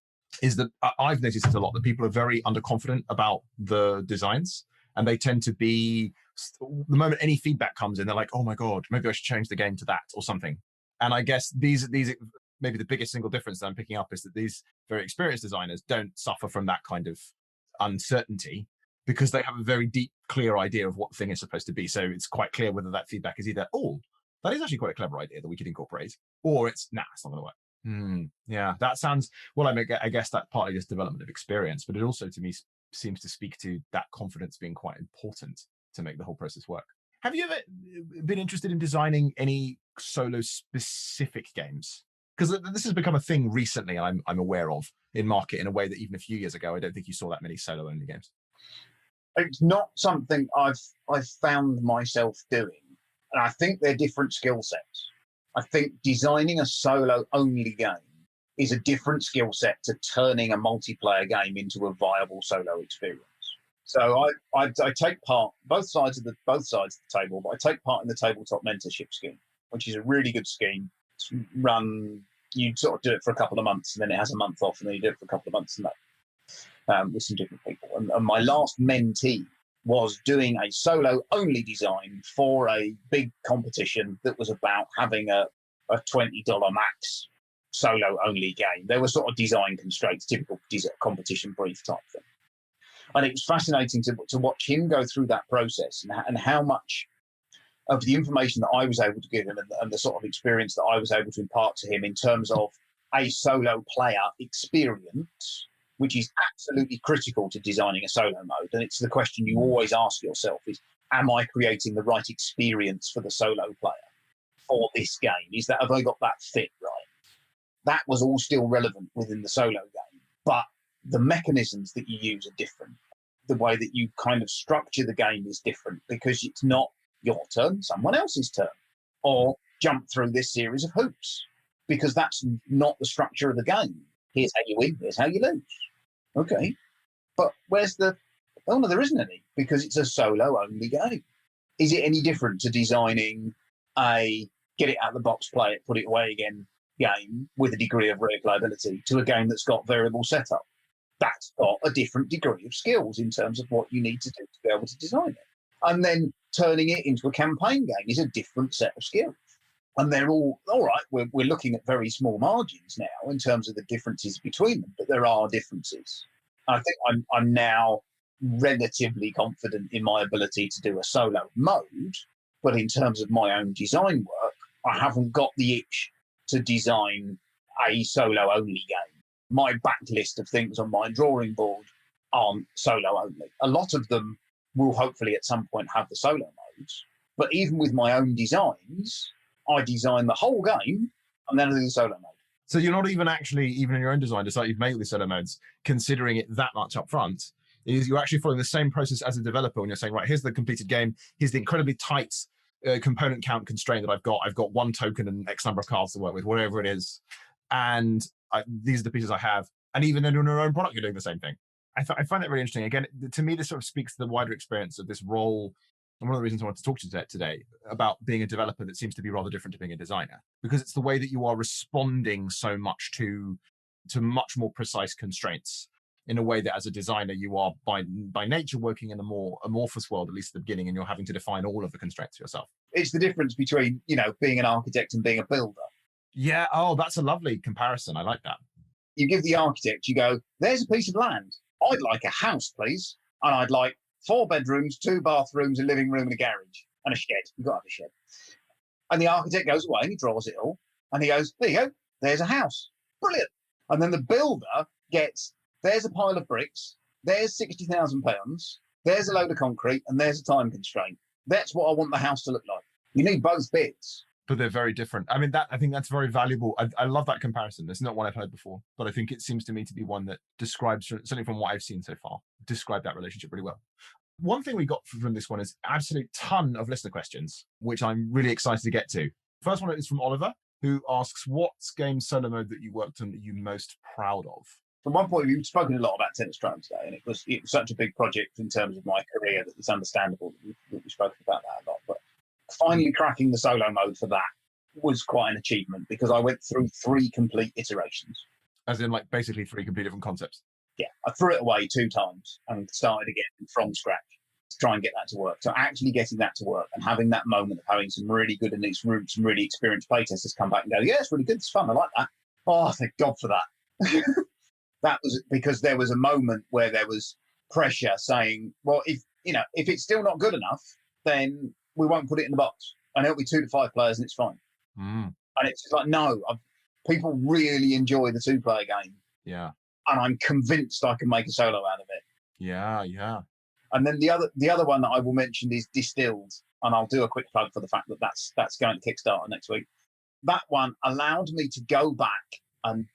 is that I've noticed it a lot, that people are very underconfident about the designs. And they tend to be, the moment any feedback comes in, they're like, oh my God, maybe I should change the game to that or something. And I guess these maybe the biggest single difference that I'm picking up is that these very experienced designers don't suffer from that kind of uncertainty because they have a very deep, clear idea of what the thing is supposed to be. So it's quite clear whether that feedback is either, oh, that is actually quite a clever idea that we could incorporate, or it's, nah, it's not going to work. Yeah, that sounds, well, I guess that's partly just development of experience, but it also to me seems to speak to that confidence being quite important to make the whole process work. Have you ever been interested in designing any solo specific games? Because this has become a thing recently, I'm aware of in market in a way that even a few years ago, I don't think you saw that many solo only games. It's not something I've found myself doing. And I think they're different skill sets. I think designing a solo only game is a different skill set to turning a multiplayer game into a viable solo experience. So I take part both sides of the table, but I take part in the tabletop mentorship scheme, which is a really good scheme. It's run, you sort of do it for a couple of months, and then it has a month off, and then you do it for a couple of months, and that with some different people. And my last mentee was doing a solo only design for a big competition that was about having a $20 max solo only game. There were sort of design constraints, typical competition brief type thing. And it was fascinating to watch him go through that process and how much of the information that I was able to give him and the sort of experience that I was able to impart to him in terms of a solo player experience, which is absolutely critical to designing a solo mode. And it's the question you always ask yourself is, am I creating the right experience for the solo player for this game? Have I got that fit right? That was all still relevant within the solo game, but the mechanisms that you use are different. The way that you kind of structure the game is different because it's not your turn, someone else's turn, or jump through this series of hoops, because that's not the structure of the game. Here's how you win, here's how you lose. Okay, but where's the Oh, no, there isn't any, because it's a solo-only game. Is it any different to designing a get it out of the box, play it, put it away again game with a degree of replayability to a game that's got variable setup? That's got a different degree of skills in terms of what you need to do to be able to design it. And then turning it into a campaign game is a different set of skills. And they're all right. We're looking at very small margins now in terms of the differences between them, but there are differences. I think I'm now relatively confident in my ability to do a solo mode, but in terms of my own design work, I haven't got the itch to design a solo only game. My backlist of things on my drawing board aren't solo only. A lot of them will hopefully at some point have the solo modes, but even with my own designs, I design the whole game and then I do the solo mode. So you're not even actually, even in your own design, despite you've made the solo modes, considering it that much up front, is you're actually following the same process as a developer when you're saying, right, here's the completed game, here's the incredibly tight component count constraint that I've got. I've got one token and X number of cards to work with, whatever it is. And these are the pieces I have. And even in your own product, you're doing the same thing. I find that really interesting. Again, to me, this sort of speaks to the wider experience of this role. And one of the reasons I wanted to talk to you today about being a developer that seems to be rather different to being a designer, because it's the way that you are responding so much to much more precise constraints in a way that as a designer, you are by nature working in a more amorphous world, at least at the beginning, and you're having to define all of the constraints yourself. It's the difference between, being an architect and being a builder. Yeah. Oh, that's a lovely comparison. I like that. You give the architect, you go, there's a piece of land. I'd like a house, please. And I'd like 4 bedrooms, 2 bathrooms, a living room and a garage and a shed. You've got to have a shed. And the architect goes away and he draws it all. And he goes, there you go. There's a house. Brilliant. And then the builder gets, there's a pile of bricks. There's £60,000. There's a load of concrete and there's a time constraint. That's what I want the house to look like. You need both bits. But they're very different. I mean, I think that's very valuable. I love that comparison. It's not one I've heard before, but I think it seems to me to be one that describes, certainly from what I've seen so far, describe that relationship really well. One thing we got from this one is absolute ton of listener questions, which I'm really excited to get to. First one is from Oliver, who asks, what's game solo mode that you worked on that you're most proud of? From one point, we've spoken a lot about Tennis Drone today, and it was such a big project in terms of my career that it's understandable that we've spoken about that a lot. But finally cracking the solo mode for that was quite an achievement because I went through 3 complete iterations. As in, like, basically 3 completely different concepts? Yeah, I threw it away 2 times and started again from scratch to try and get that to work. So actually getting that to work and having that moment of having some really good and some really experienced playtesters come back and go, yeah, it's really good, it's fun, I like that. Oh, thank God for that. That was because there was a moment where there was pressure saying, well, if it's still not good enough, then we won't put it in the box. And it'll be 2 to 5 players and it's fine. And it's just like, no, people really enjoy the 2-player game. Yeah. And I'm convinced I can make a solo out of it. Yeah, yeah. And then the other one that I will mention is Distilled. And I'll do a quick plug for the fact that that's going to Kickstarter next week. That one allowed me to go back, and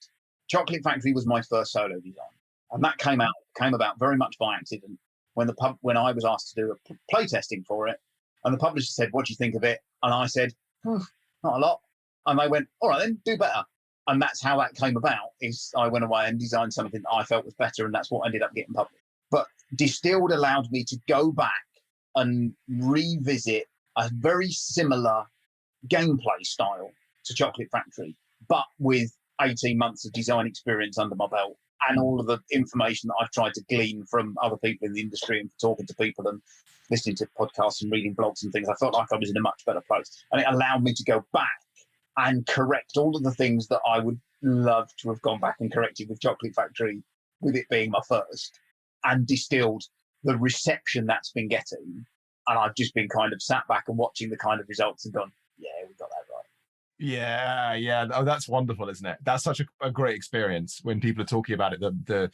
Chocolate Factory was my first solo design. And that came about very much by accident when I was asked to do a play testing for it. And the publisher said, what do you think of it? And I said, not a lot. And they went, all right, then do better. And that's how that came about, is I went away and designed something that I felt was better, and that's what ended up getting published. But Distilled allowed me to go back and revisit a very similar gameplay style to Chocolate Factory, but with 18 months of design experience under my belt and all of the information that I've tried to glean from other people in the industry and talking to people and listening to podcasts and reading blogs and things. I felt like I was in a much better place. And it allowed me to go back and correct all of the things that I would love to have gone back and corrected with Chocolate Factory, with it being my first, and Distilled, the reception that's been getting. And I've just been kind of sat back and watching the kind of results and gone, yeah, we got that right. Yeah, yeah. Oh, that's wonderful, isn't it? That's such a great experience when people are talking about it, the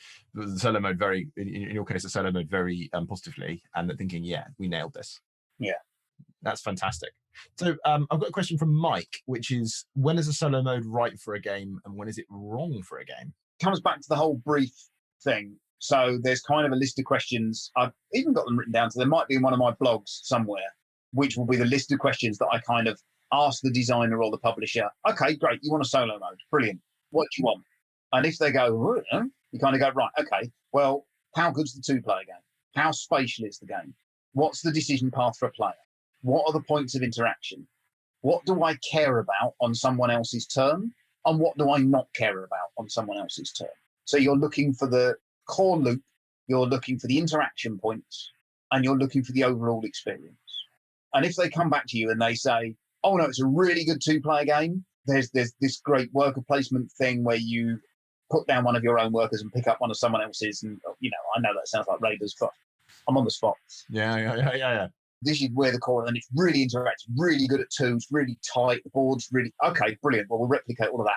solo mode very, in your case, the solo mode very positively, and they're thinking, yeah, we nailed this. Yeah. That's fantastic. So I've got a question from Mike, which is, when is a solo mode right for a game and when is it wrong for a game? Comes back to the whole brief thing. So there's kind of a list of questions. I've even got them written down. So there might be in one of my blogs somewhere, which will be the list of questions that I kind of ask the designer or the publisher. Okay, great. You want a solo mode? Brilliant. What do you want? And if they go, you kind of go, right, okay, well, how good's the 2-player game? How spatial is the game? What's the decision path for a player? What are the points of interaction? What do I care about on someone else's turn? And what do I not care about on someone else's turn? So you're looking for the core loop, you're looking for the interaction points, and you're looking for the overall experience. And if they come back to you and they say, oh no, it's a really good 2-player game, there's this great worker placement thing where you put down one of your own workers and pick up one of someone else's, and I know that sounds like Raiders, but I'm on the spot. Yeah. This is where the core, and it's really interactive, really good at 2s, really tight, the board's really, okay, brilliant. Well, we'll replicate all of that.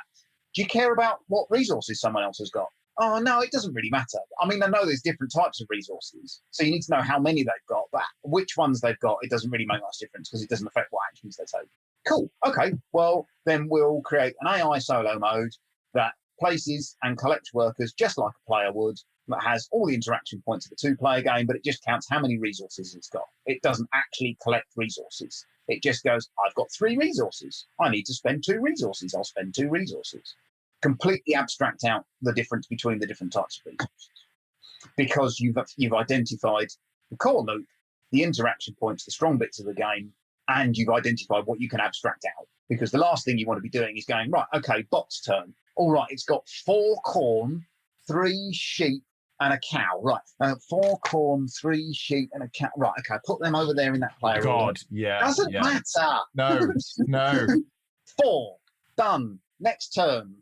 Do you care about what resources someone else has got? Oh, no, it doesn't really matter. I mean, I know there's different types of resources, so you need to know how many they've got, but which ones they've got, it doesn't really make much difference because it doesn't affect what actions they take. Cool, okay, well, then we'll create an AI solo mode that places and collects workers just like a player would, that has all the interaction points of a 2-player game, but it just counts how many resources it's got. It doesn't actually collect resources. It just goes, I've got 3 resources. I need to spend 2 resources. I'll spend 2 resources. Completely abstract out the difference between the different types of resources. Because you've identified the core loop, the interaction points, the strong bits of the game, and you've identified what you can abstract out. Because the last thing you want to be doing is going, right, okay, bot's turn. All right, it's got 4 corn, 3 sheep, and a cow. Right, 4 corn, 3 sheep, and a cow. Right, okay, put them over there in that player. God, yeah. Doesn't matter. No. 4, done. Next turn.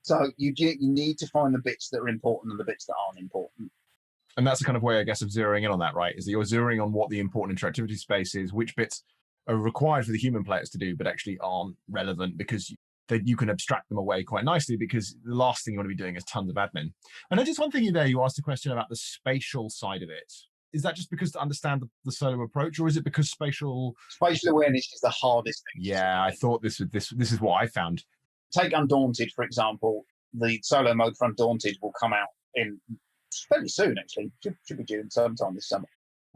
So you need to find the bits that are important and the bits that aren't important. And that's the kind of way, I guess, of zeroing in on that, right? Is that you're zeroing on what the important interactivity space is, which bits are required for the human players to do, but actually aren't relevant because you can abstract them away quite nicely, because the last thing you want to be doing is tons of admin. And I just one thing there, you asked a question about the spatial side of it. Is that just because to understand the solo approach, or is it because spatial awareness is the hardest thing? Yeah, I thought this is what I found. Take Undaunted, for example. The solo mode for Undaunted will come out in fairly soon, actually. Should be due sometime this summer.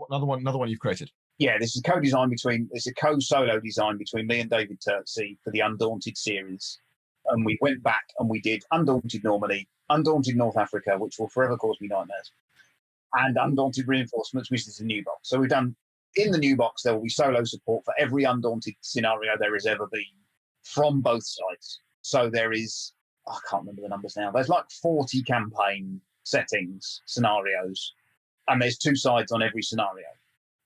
Another one you've created? Yeah, this is it's a co-solo design between me and David Turtsey for the Undaunted series. And we went back and we did Undaunted normally, Undaunted North Africa, which will forever cause me nightmares, and Undaunted Reinforcements, which is a new box. So we've done, in the new box, there will be solo support for every Undaunted scenario there has ever been from both sides. So there is, I can't remember the numbers now, there's like 40 campaign settings, scenarios, and there's 2 sides on every scenario.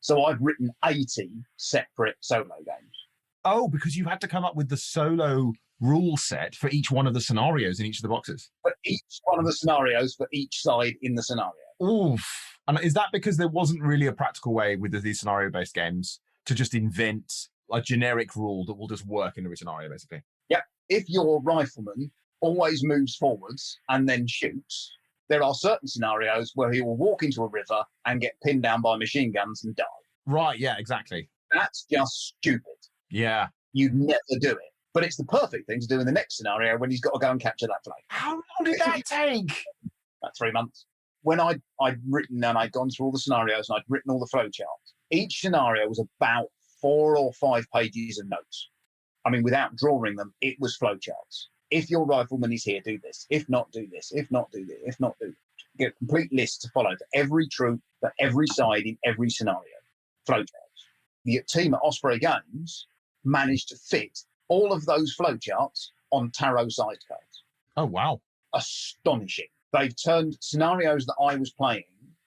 So I've written 80 separate solo games. Oh, because you had to come up with the solo rule set for each one of the scenarios in each of the boxes. For each one of the scenarios, for each side in the scenario. Oof. And is that because there wasn't really a practical way with these scenario-based games to just invent a generic rule that will just work in every scenario, basically? Yeah. If your rifleman always moves forwards and then shoots, there are certain scenarios where he will walk into a river and get pinned down by machine guns and die. Right, yeah, exactly. That's just stupid. Yeah. You'd never do it. But it's the perfect thing to do in the next scenario when he's got to go and capture that flag. How long did that take? About 3 months. When I'd written and I'd gone through all the scenarios and I'd written all the flowcharts, each scenario was about 4 or 5 pages of notes. I mean, without drawing them, it was flowcharts. If your rifleman is here, do this. If not, do this. If not, do this. If not, do this. Get a complete list to follow for every troop, for every side in every scenario. Flowcharts. The team at Osprey Games managed to fit all of those flowcharts on tarot side cards. Oh, wow. Astonishing. They've turned scenarios that I was playing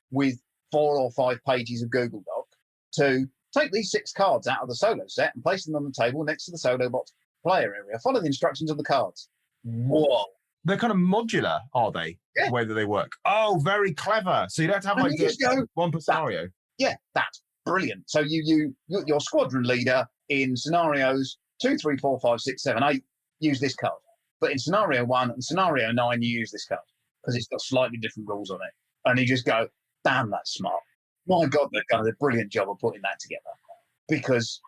with 4 or 5 pages of Google Doc to take these 6 cards out of the solo set and place them on the table next to the solo box player area. Follow the instructions of the cards. Whoa. They're kind of modular, are they? Yeah. The way that they work. Oh, very clever. So you don't have like just one per scenario. Yeah, that's brilliant. So your squadron leader in scenarios 2, 3, 4, 5, 6, 7, 8 use this card. But in scenario 1 and scenario 9, you use this card because it's got slightly different rules on it. And you just go, damn, that's smart. My God, they've done a brilliant job of putting that together. Because,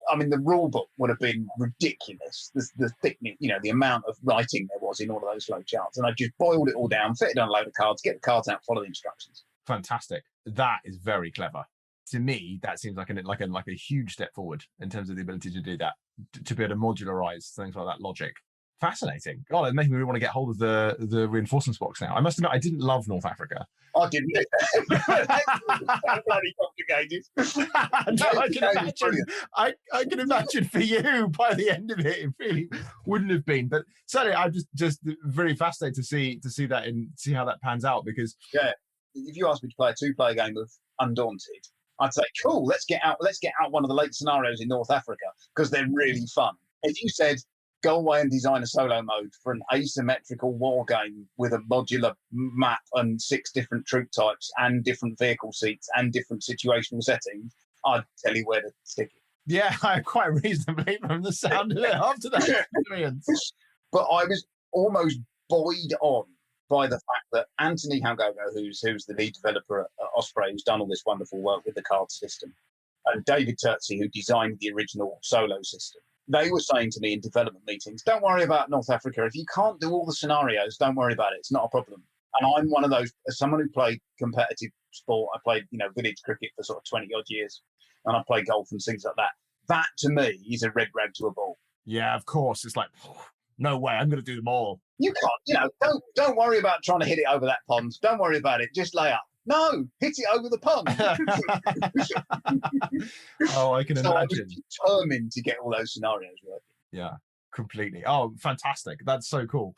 I mean, the rule book would have been ridiculous. The thickness, the amount of writing there was in all of those flow charts. And I just boiled it all down, fitted on a load of cards, get the cards out, follow the instructions. Fantastic. That is very clever. To me, that seems like a huge step forward in terms of the ability to do that, to be able to modularize things like that logic. Fascinating. God, it's making me really want to get hold of the reinforcements box now. I must admit, I didn't love North Africa. I didn't. Bloody complicated. No, I can imagine. I can imagine for you by the end of it really wouldn't have been. But certainly, I'm just very fascinated to see that and see how that pans out, because if you ask me to play a 2-player game of Undaunted, I'd say, cool, let's get out one of the late scenarios in North Africa because they're really fun. If you said, go away and design a solo mode for an asymmetrical war game with a modular map and 6 different troop types and different vehicle seats and different situational settings, I'd tell you where to stick it. Yeah, quite reasonably from the sound of it after that experience. But I was almost buoyed on by the fact that Anthony Halgogo, who's the lead developer at Osprey, who's done all this wonderful work with the card system, and David Turtsey, who designed the original solo system, they were saying to me in development meetings, don't worry about North Africa. If you can't do all the scenarios, don't worry about it. It's not a problem. And I'm one of those, as someone who played competitive sport, I played, village cricket for sort of 20 odd years, and I played golf and things like that. That to me is a red rag to a bull. Yeah, of course. It's like, no way, I'm going to do them all. You can't, don't worry about trying to hit it over that pond. Don't worry about it. Just lay up. No, hit it over the pond. Oh, I can imagine. I was determined to get all those scenarios working. Yeah, completely. Oh, fantastic. That's so cool.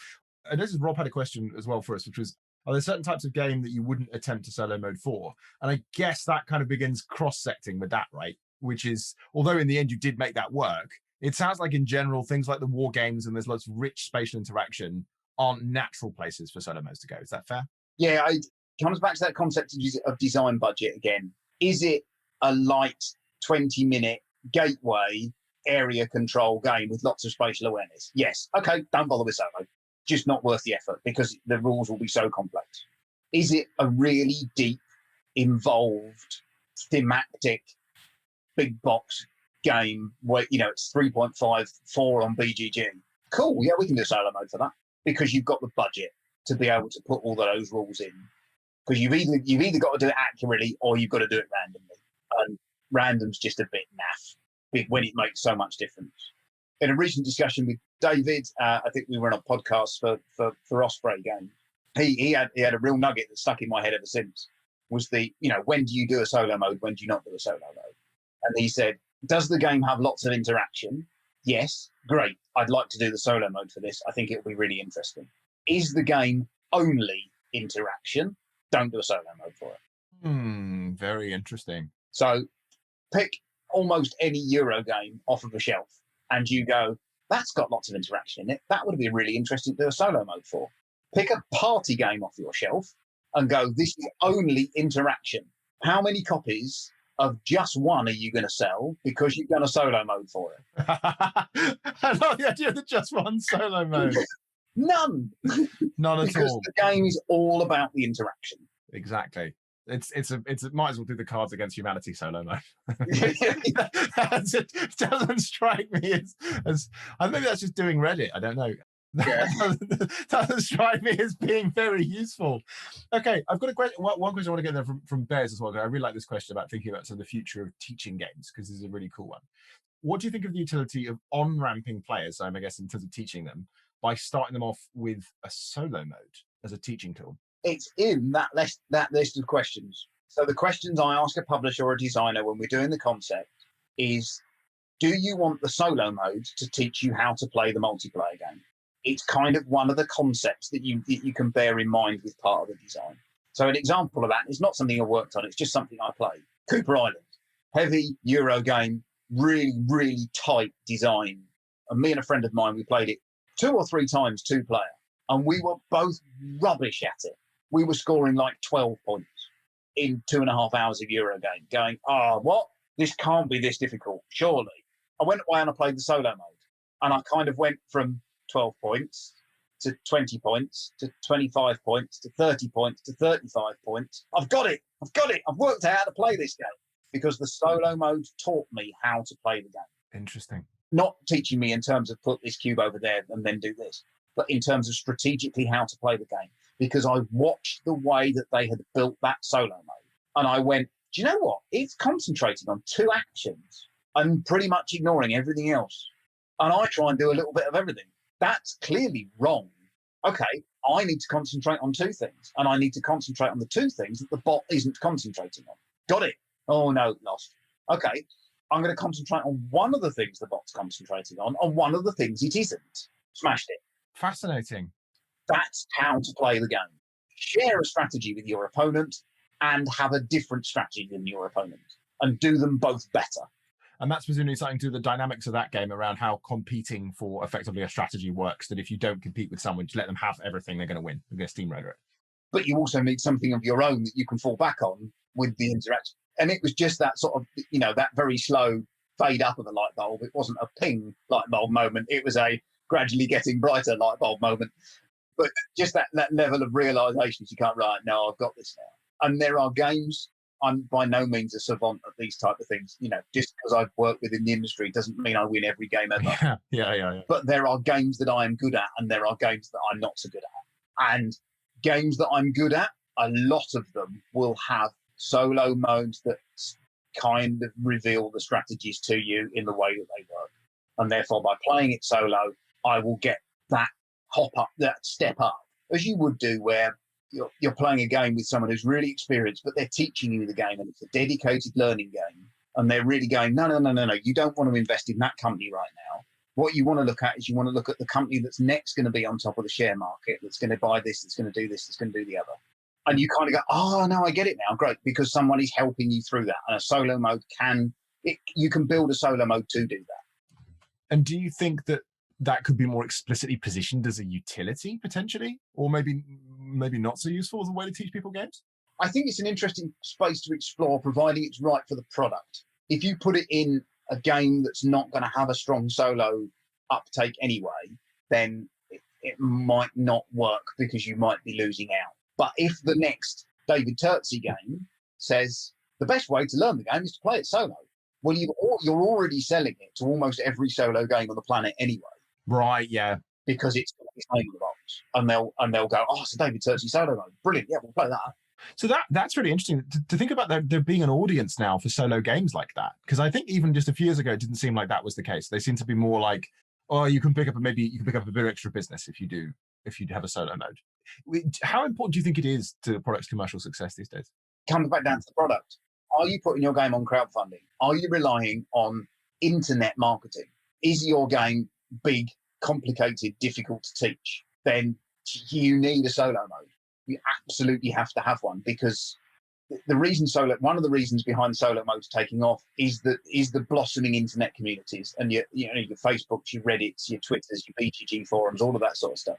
I noticed Rob had a question as well for us, which was, are there certain types of game that you wouldn't attempt to solo mode for? And I guess that kind of begins cross-secting with that, right? Which is, although in the end you did make that work, it sounds like in general, things like the war games and there's lots of rich spatial interaction aren't natural places for solo modes to go. Is that fair? Yeah, it comes back to that concept of design budget again. Is it a light 20-minute gateway area control game with lots of spatial awareness? Yes. Okay, don't bother with solo. Just not worth the effort because the rules will be so complex. Is it a really deep, involved, thematic, big box game where, it's 3.54 on BGG? Cool, yeah, we can do solo mode for that because you've got the budget to be able to put all of those rules in. Because you've either got to do it accurately or you've got to do it randomly. And random's just a bit naff when it makes so much difference. In a recent discussion with David, I think we were on a podcast for Osprey Games. He had a real nugget that stuck in my head ever since. Was when do you do a solo mode? When do you not do a solo mode? And he said, does the game have lots of interaction? Yes, great. I'd like to do the solo mode for this. I think it'll be really interesting. Is the game only interaction? Don't do a solo mode for it. Very interesting. So pick almost any Euro game off of a shelf and you go, that's got lots of interaction in it. That would be really interesting to do a solo mode for. Pick a party game off your shelf and go, this is only interaction. How many copies of just one are you going to sell because you've done a solo mode for it? I love the idea of the just one solo mode. None. None at because all. The game is all about the interaction. Exactly. It might as well do the Cards Against Humanity solo mode. It doesn't strike me as maybe that's just doing Reddit. I don't know. Yeah. doesn't strike me as being very useful. Okay, I've got a question. One question I want to get there from Bears as well. I really like this question about thinking about the future of teaching games because this is a really cool one. What do you think of the utility of on-ramping players? I guess in terms of teaching them by starting them off with a solo mode as a teaching tool. It's in that list of questions. So the questions I ask a publisher or a designer when we're doing the concept is, do you want the solo mode to teach you how to play the multiplayer game? It's kind of one of the concepts that you can bear in mind with part of the design. So an example of that is not something I worked on. It's just something I played. Cooper Island, heavy Euro game, really, really tight design. And me and a friend of mine, we played it 2 or 3 times, 2-player. And we were both rubbish at it. We were scoring like 12 points in 2.5 hours of Euro game, going, what? This can't be this difficult, surely. I went away and I played the solo mode. And I kind of went from 12 points to 20 points to 25 points to 30 points to 35 points. I've got it. I've worked out how to play this game because the solo mode taught me how to play the game. Interesting. Not teaching me in terms of put this cube over there and then do this, but in terms of strategically how to play the game, because I watched the way that they had built that solo mode. And I went, do you know what? It's concentrating on 2 actions and pretty much ignoring everything else. And I try and do a little bit of everything. That's clearly wrong. Okay, I need to concentrate on two things, and I need to concentrate on the two things that the bot isn't concentrating on. Got it. Oh no, lost. Okay, I'm going to concentrate on one of the things the bot's concentrating on, and one of the things it isn't. Smashed it. Fascinating. That's how to play the game. Share a strategy with your opponent and have a different strategy than your opponent, and do them both better. And that's presumably something to the dynamics of that game around how competing for effectively a strategy works, that if you don't compete with someone, just let them have everything, they're going to win. They're going to steamroller it. But you also need something of your own that you can fall back on with the interaction. And it was just that sort of, that very slow fade up of the light bulb. It wasn't a ping light bulb moment. It was a gradually getting brighter light bulb moment. But just that level of realization, you can't, right, no, I've got this now. And there are games, I'm by no means a savant at these type of things. Just because I've worked within the industry doesn't mean I win every game ever. Yeah. But there are games that I am good at, and there are games that I'm not so good at. And games that I'm good at, a lot of them will have solo modes that kind of reveal the strategies to you in the way that they work. And therefore, by playing it solo, I will get that hop up, that step up, as you would do where you're playing a game with someone who's really experienced, but they're teaching you the game, and it's a dedicated learning game. And they're really going, no. You don't want to invest in that company right now. What you want to look at is you want to look at the company that's next going to be on top of the share market, that's going to buy this, that's going to do this, that's going to do the other. And you kind of go, oh, no, I get it now. Great, because someone is helping you through that. And a solo mode you can build a solo mode to do that. And do you think that could be more explicitly positioned as a utility, potentially? Or maybe not so useful as a way to teach people games? I think it's an interesting space to explore, providing it's right for the product. If you put it in a game that's not going to have a strong solo uptake anyway, then it might not work because you might be losing out. But if the next David Turtsey game says the best way to learn the game is to play it solo, well, you're already selling it to almost every solo game on the planet anyway. Right, yeah. Because it's got its name in the box. And they'll go, oh, it's a David Turtsey solo mode. Brilliant, yeah, we'll play that. So that's really interesting to think about there being an audience now for solo games like that. Because I think even just a few years ago, it didn't seem like that was the case. They seem to be more like, oh, you can pick up a bit of extra business if you have a solo mode. How important do you think it is to the product's commercial success these days? Comes back down to the product. Are you putting your game on crowdfunding? Are you relying on internet marketing? Is your game big, complicated, difficult to teach? Then you need a solo mode. You absolutely have to have one, because one of the reasons behind solo modes taking off is the blossoming internet communities and your Facebooks, your Reddits, your Twitters, your BGG forums, all of that sort of stuff.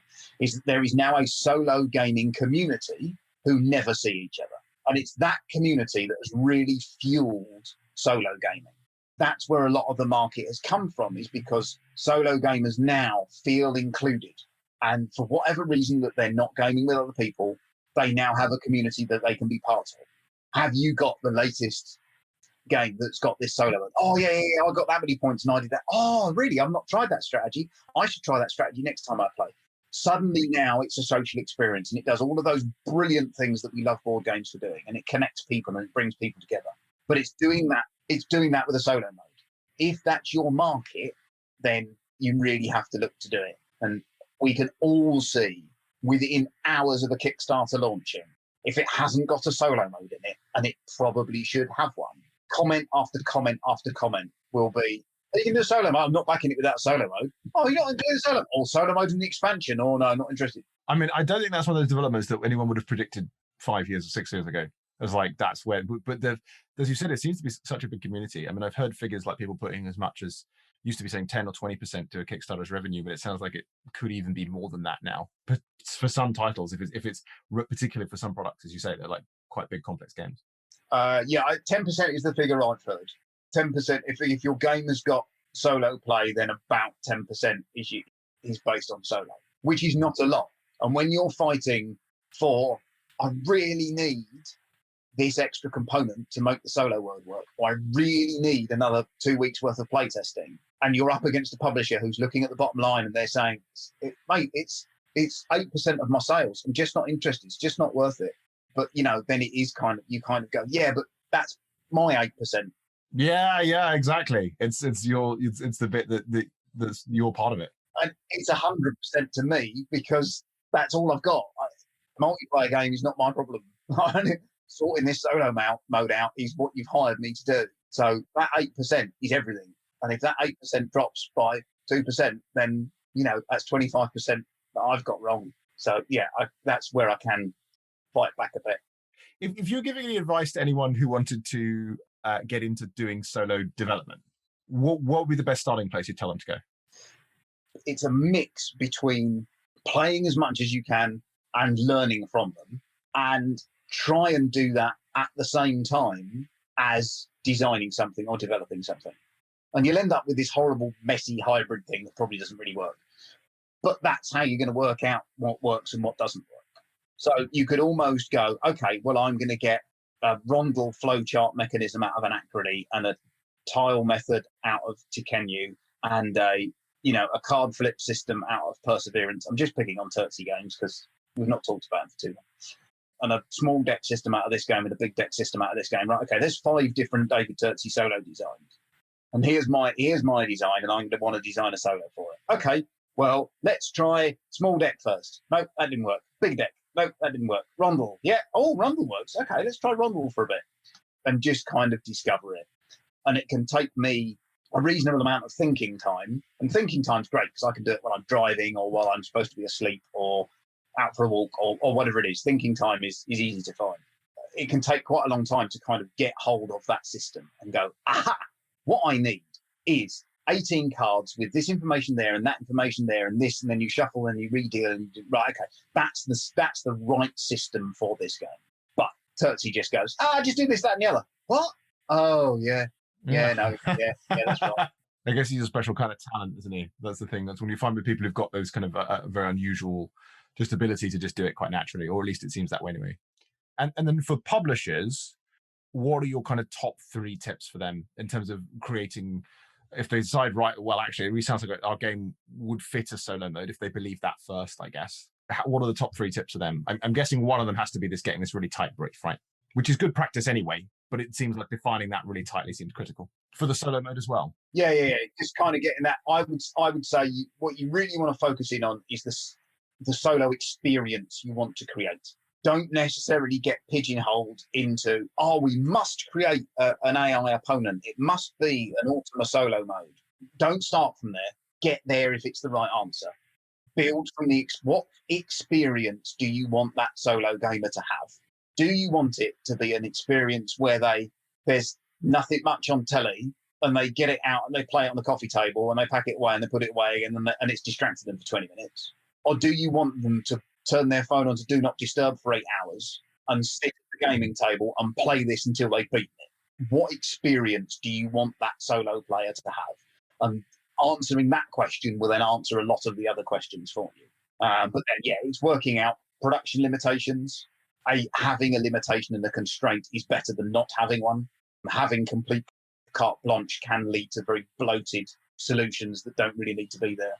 There is now a solo gaming community who never see each other. And it's that community that has really fueled solo gaming. That's where a lot of the market has come from, is because solo gamers now feel included. And for whatever reason that they're not gaming with other people, they now have a community that they can be part of. Have you got the latest game that's got this solo mode? Oh, yeah, I got that many points and I did that. Oh, really? I've not tried that strategy. I should try that strategy next time I play. Suddenly now it's a social experience, and it does all of those brilliant things that we love board games for doing, and it connects people and it brings people together. But it's doing that with a solo mode. If that's your market, then you really have to look to do it. And we can all see within hours of a Kickstarter launching, if it hasn't got a solo mode in it, and it probably should have one, comment after comment after comment will be, you can do a solo mode. I'm not backing it without solo mode. Oh, you're not including solo mode? Or solo mode in the expansion? Oh, no, not interested. I mean, I don't think that's one of those developments that anyone would have predicted 5 years or 6 years ago. As like, that's where, but as you said, it seems to be such a big community. I mean, I've heard figures like people putting as much as, used to be saying 10 or 20% to a Kickstarter's revenue, but it sounds like it could even be more than that now. But for some titles, if it's particularly for some products, as you say, they're like quite big, complex games. 10% is the figure I've heard. 10%, if your game has got solo play, then about 10% is based on solo, which is not a lot. And when you're fighting for, I really need this extra component to make the solo world work, or I really need another 2 weeks worth of playtesting, and you're up against a publisher who's looking at the bottom line and they're saying, mate, it's 8% of my sales. I'm just not interested. It's just not worth it. But, then it is you kind of go, yeah, but that's my 8%. Yeah, exactly. It's the bit that's your part of it. And it's 100% to me because that's all I've got. Multiplayer game is not my problem. Sorting this solo mode out is what you've hired me to do. So that 8% is everything. And if that 8% drops by 2%, then, that's 25% that I've got wrong. So, yeah, that's where I can fight back a bit. If you're giving any advice to anyone who wanted to get into doing solo development, what would be the best starting place you'd tell them to go? It's a mix between playing as much as you can and learning from them, and try and do that at the same time as designing something or developing something. And you'll end up with this horrible, messy hybrid thing that probably doesn't really work. But that's how you're going to work out what works and what doesn't work. So you could almost go, okay, well, I'm going to get a rondel flowchart mechanism out of Anachrony and a tile method out of Tikenu and a card flip system out of Perseverance. I'm just picking on Terzi games because we've not talked about it for too long. And a small deck system out of this game and a big deck system out of this game. Right, okay, there's 5 different David Terzi solo designs. And here's my design, and I'm going to want to design a solo for it. Okay, well, let's try small deck first. Nope, that didn't work. Big deck. Nope, that didn't work. Rondel. Yeah, Rondel works. Okay, let's try Rondel for a bit. And just kind of discover it. And it can take me a reasonable amount of thinking time. And thinking time's great because I can do it while I'm driving or while I'm supposed to be asleep or out for a walk or whatever it is. Thinking time is easy to find. It can take quite a long time to kind of get hold of that system and go, aha, what I need is 18 cards with this information there and that information there and this, and then you shuffle and you redeal and right, okay, that's the right system for this game. But Terzi just goes, just do this, that, and the other. What? Oh, yeah. Yeah, no, yeah, that's right. I guess he's a special kind of talent, isn't he? That's the thing. That's when you find with people who've got those kind of very unusual just ability to just do it quite naturally, or at least it seems that way anyway. And then for publishers, what are your kind of top 3 tips for them in terms of creating, if they decide, right, well, actually, it really sounds like our game would fit a solo mode if they believe that first, I guess. What are the top 3 tips for them? I'm guessing one of them has to be getting this really tight brief, right? Which is good practice anyway, but it seems like defining that really tightly seems critical for the solo mode as well. Yeah. Just kind of getting that. I would say what you really want to focus in on is the solo experience you want to create. Don't necessarily get pigeonholed into, we must create an AI opponent. It must be an Ultima solo mode. Don't start from there. Get there if it's the right answer. Build from what experience do you want that solo gamer to have? Do you want it to be an experience where there's nothing much on telly and they get it out and they play it on the coffee table and they pack it away and they put it away and it's distracted them for 20 minutes? Or do you want them to turn their phone on to Do Not Disturb for 8 hours and sit at the gaming table and play this until they beat it? What experience do you want that solo player to have? And answering that question will then answer a lot of the other questions for you. But then, it's working out production limitations. Having a limitation and a constraint is better than not having one. Having complete carte blanche can lead to very bloated solutions that don't really need to be there.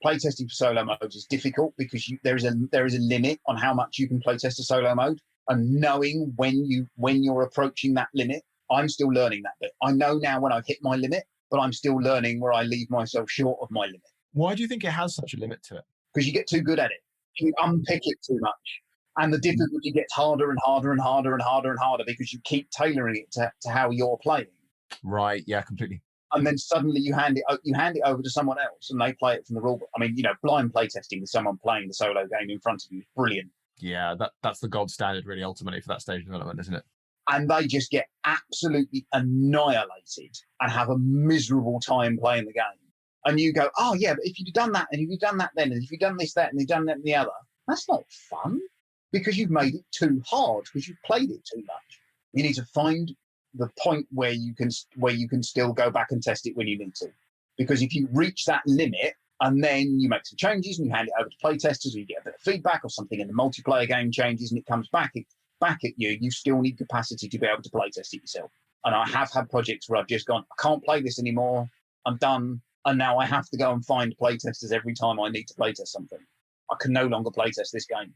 Playtesting for solo modes is difficult because there is a limit on how much you can playtest a solo mode, and knowing when you're approaching that limit. I'm still learning that bit. I know now when I've hit my limit, but I'm still learning where I leave myself short of my limit. Why do you think it has such a limit to it? Because you get too good at it. You unpick it too much. And the difficulty gets harder and harder and harder and harder and harder because you keep tailoring it to how you're playing. Right. Yeah, completely. And then suddenly you hand it over to someone else and they play it from the rulebook. I mean, blind playtesting with someone playing the solo game in front of you is brilliant. Yeah, that's the gold standard really ultimately for that stage of development, isn't it? And they just get absolutely annihilated and have a miserable time playing the game. And you go, oh yeah, but if you'd done that and if you'd done that then and if you'd done this, that, and you've done that and the other, that's not fun because you've made it too hard because you've played it too much. You need to find the point where you can still go back and test it when you need to. Because if you reach that limit and then you make some changes and you hand it over to playtesters or you get a bit of feedback or something in the multiplayer game changes and it comes back at you, you still need capacity to be able to playtest it yourself. And I have had projects where I've just gone, I can't play this anymore, I'm done, and now I have to go and find playtesters every time I need to playtest something. I can no longer playtest this game.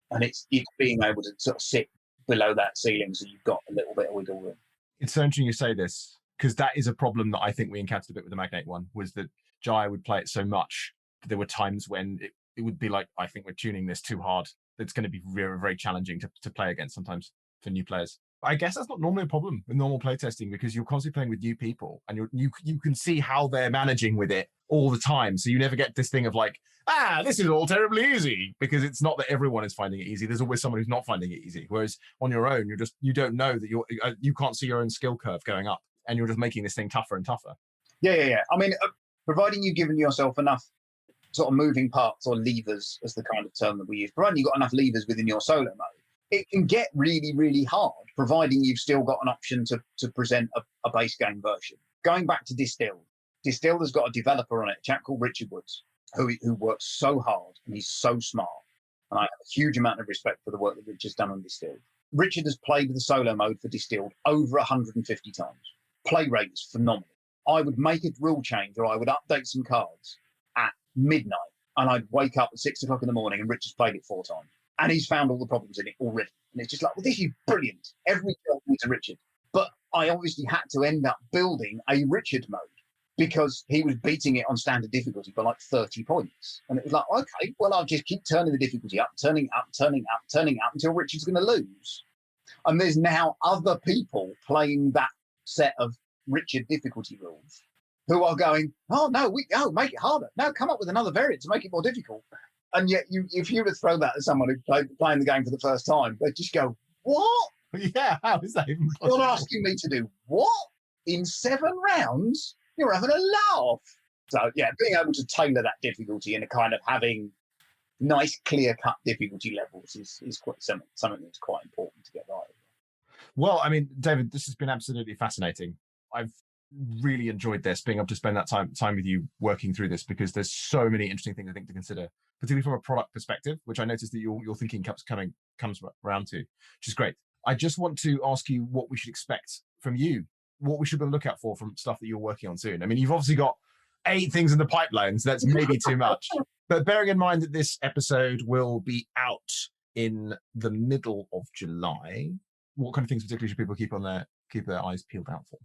And it's being able to sort of sit below that ceiling so you've got a little bit of wiggle room. It's so interesting you say this, because that is a problem that I think we encountered a bit with the Magnate one, was that Jai would play it so much there were times when it would be like, I think we're tuning this too hard. It's going to be very, very challenging to play against sometimes for new players. I guess that's not normally a problem with normal playtesting, because you're constantly playing with new people and you can see how they're managing with it all the time. So you never get this thing of like, this is all terribly easy, because it's not that everyone is finding it easy. There's always someone who's not finding it easy. Whereas on your own, you don't know that you can't see your own skill curve going up, and you're just making this thing tougher and tougher. Yeah. I mean, providing you've given yourself enough sort of moving parts, or levers as the kind of term that we use, providing you've got enough levers within your solo mode, it can get really, really hard, providing you've still got an option to present a base game version. Going back to Distilled has got a developer on it, a chap called Richard Woods, who works so hard, and he's so smart. And I have a huge amount of respect for the work that Richard's done on Distilled. Richard has played the solo mode for Distilled over 150 times. Play rate is phenomenal. I would make a rule change, or I would update some cards at midnight, and I'd wake up at 6 o'clock in the morning and Richard's played it 4 times. And he's found all the problems in it already. And it's just like, well, this is brilliant. Every job needs a Richard. But I obviously had to end up building a Richard mode, because he was beating it on standard difficulty by like 30 points. And it was like, okay, well, I'll just keep turning the difficulty up, turning up until Richard's going to lose. And there's now other people playing that set of Richard difficulty rules who are going, make it harder. No, come up with another variant to make it more difficult. And yet, if you were to throw that at someone who's playing the game for the first time, they'd just go, what? Yeah, how is that even possible? You're asking me to do what? In 7 rounds? You're having a laugh. So, yeah, being able to tailor that difficulty and kind of having nice, clear-cut difficulty levels is quite something that's quite important to get right. Well, I mean, David, this has been absolutely fascinating. I've really enjoyed this, being able to spend that time with you working through this, because there's so many interesting things I think to consider, particularly from a product perspective, which I noticed that your thinking comes around to, which is great. I just want to ask you what we should expect from you, what we should be on the lookout for from stuff that you're working on soon. I mean, you've obviously got 8 things in the pipeline, so that's maybe too much. But bearing in mind that this episode will be out in the middle of July, what kind of things particularly should people keep their eyes peeled out for?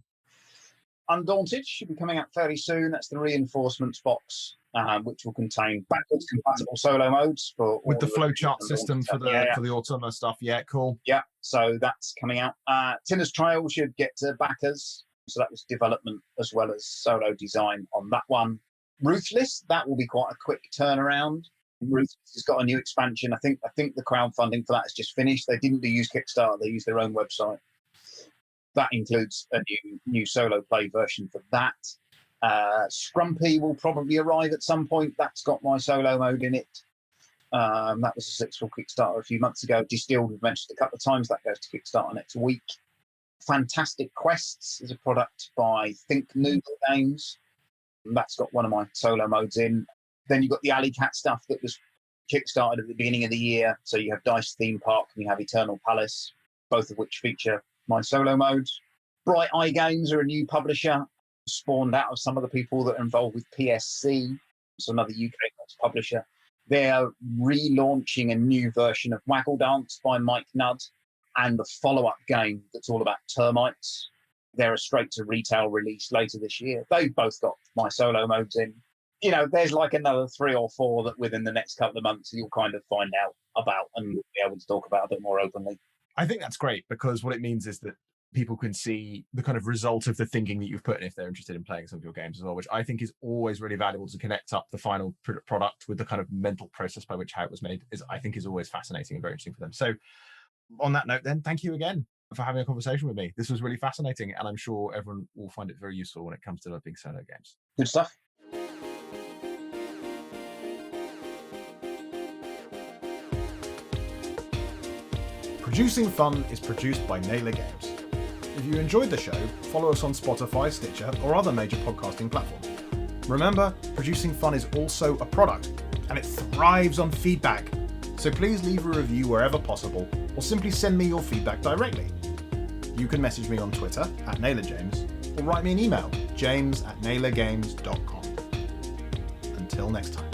Undaunted should be coming out fairly soon. That's the reinforcements box, which will contain backwards compatible solo modes for with the flowchart system for the Automa stuff. Yeah, cool. Yeah, so that's coming out. Tinner's Trail should get to backers. So that was development as well as solo design on that one. Ruthless, that will be quite a quick turnaround. Ruthless has got a new expansion. I think the crowdfunding for that has just finished. They didn't use Kickstarter; they used their own website. That includes a new solo play version for that. Scrumpy will probably arrive at some point. That's got my solo mode in it. That was a successful Kickstarter a few months ago. Distilled, we've mentioned a couple of times. That goes to Kickstarter next week. Fantastic Quests is a product by Think Noodle Games. That's got one of my solo modes in. Then you've got the Alley Cat stuff that was Kickstarted at the beginning of the year. So you have Dice Theme Park and you have Eternal Palace, both of which feature my solo modes. Bright Eye Games are a new publisher, spawned out of some of the people that are involved with PSC, so another UK publisher. They're relaunching a new version of Waggle Dance by Mike Nudd and the follow-up game that's all about termites. They're a straight-to-retail release later this year. They've both got my solo modes in. You know, there's like another 3 or 4 that within the next couple of months you'll kind of find out about and be able to talk about a bit more openly. I think that's great, because what it means is that people can see the kind of result of the thinking that you've put in if they're interested in playing some of your games as well, which I think is always really valuable to connect up the final product with the kind of mental process by which how it was made I think is always fascinating and very interesting for them. So on that note then, thank you again for having a conversation with me. This was really fascinating, and I'm sure everyone will find it very useful when it comes to developing solo games. Good stuff. Producing Fun is produced by Naylor Games. If you enjoyed the show, follow us on Spotify, Stitcher, or other major podcasting platforms. Remember, Producing Fun is also a product, and it thrives on feedback. So please leave a review wherever possible, or simply send me your feedback directly. You can message me on Twitter @NaylorJames, or write me an email, james@naylorgames.com. Until next time.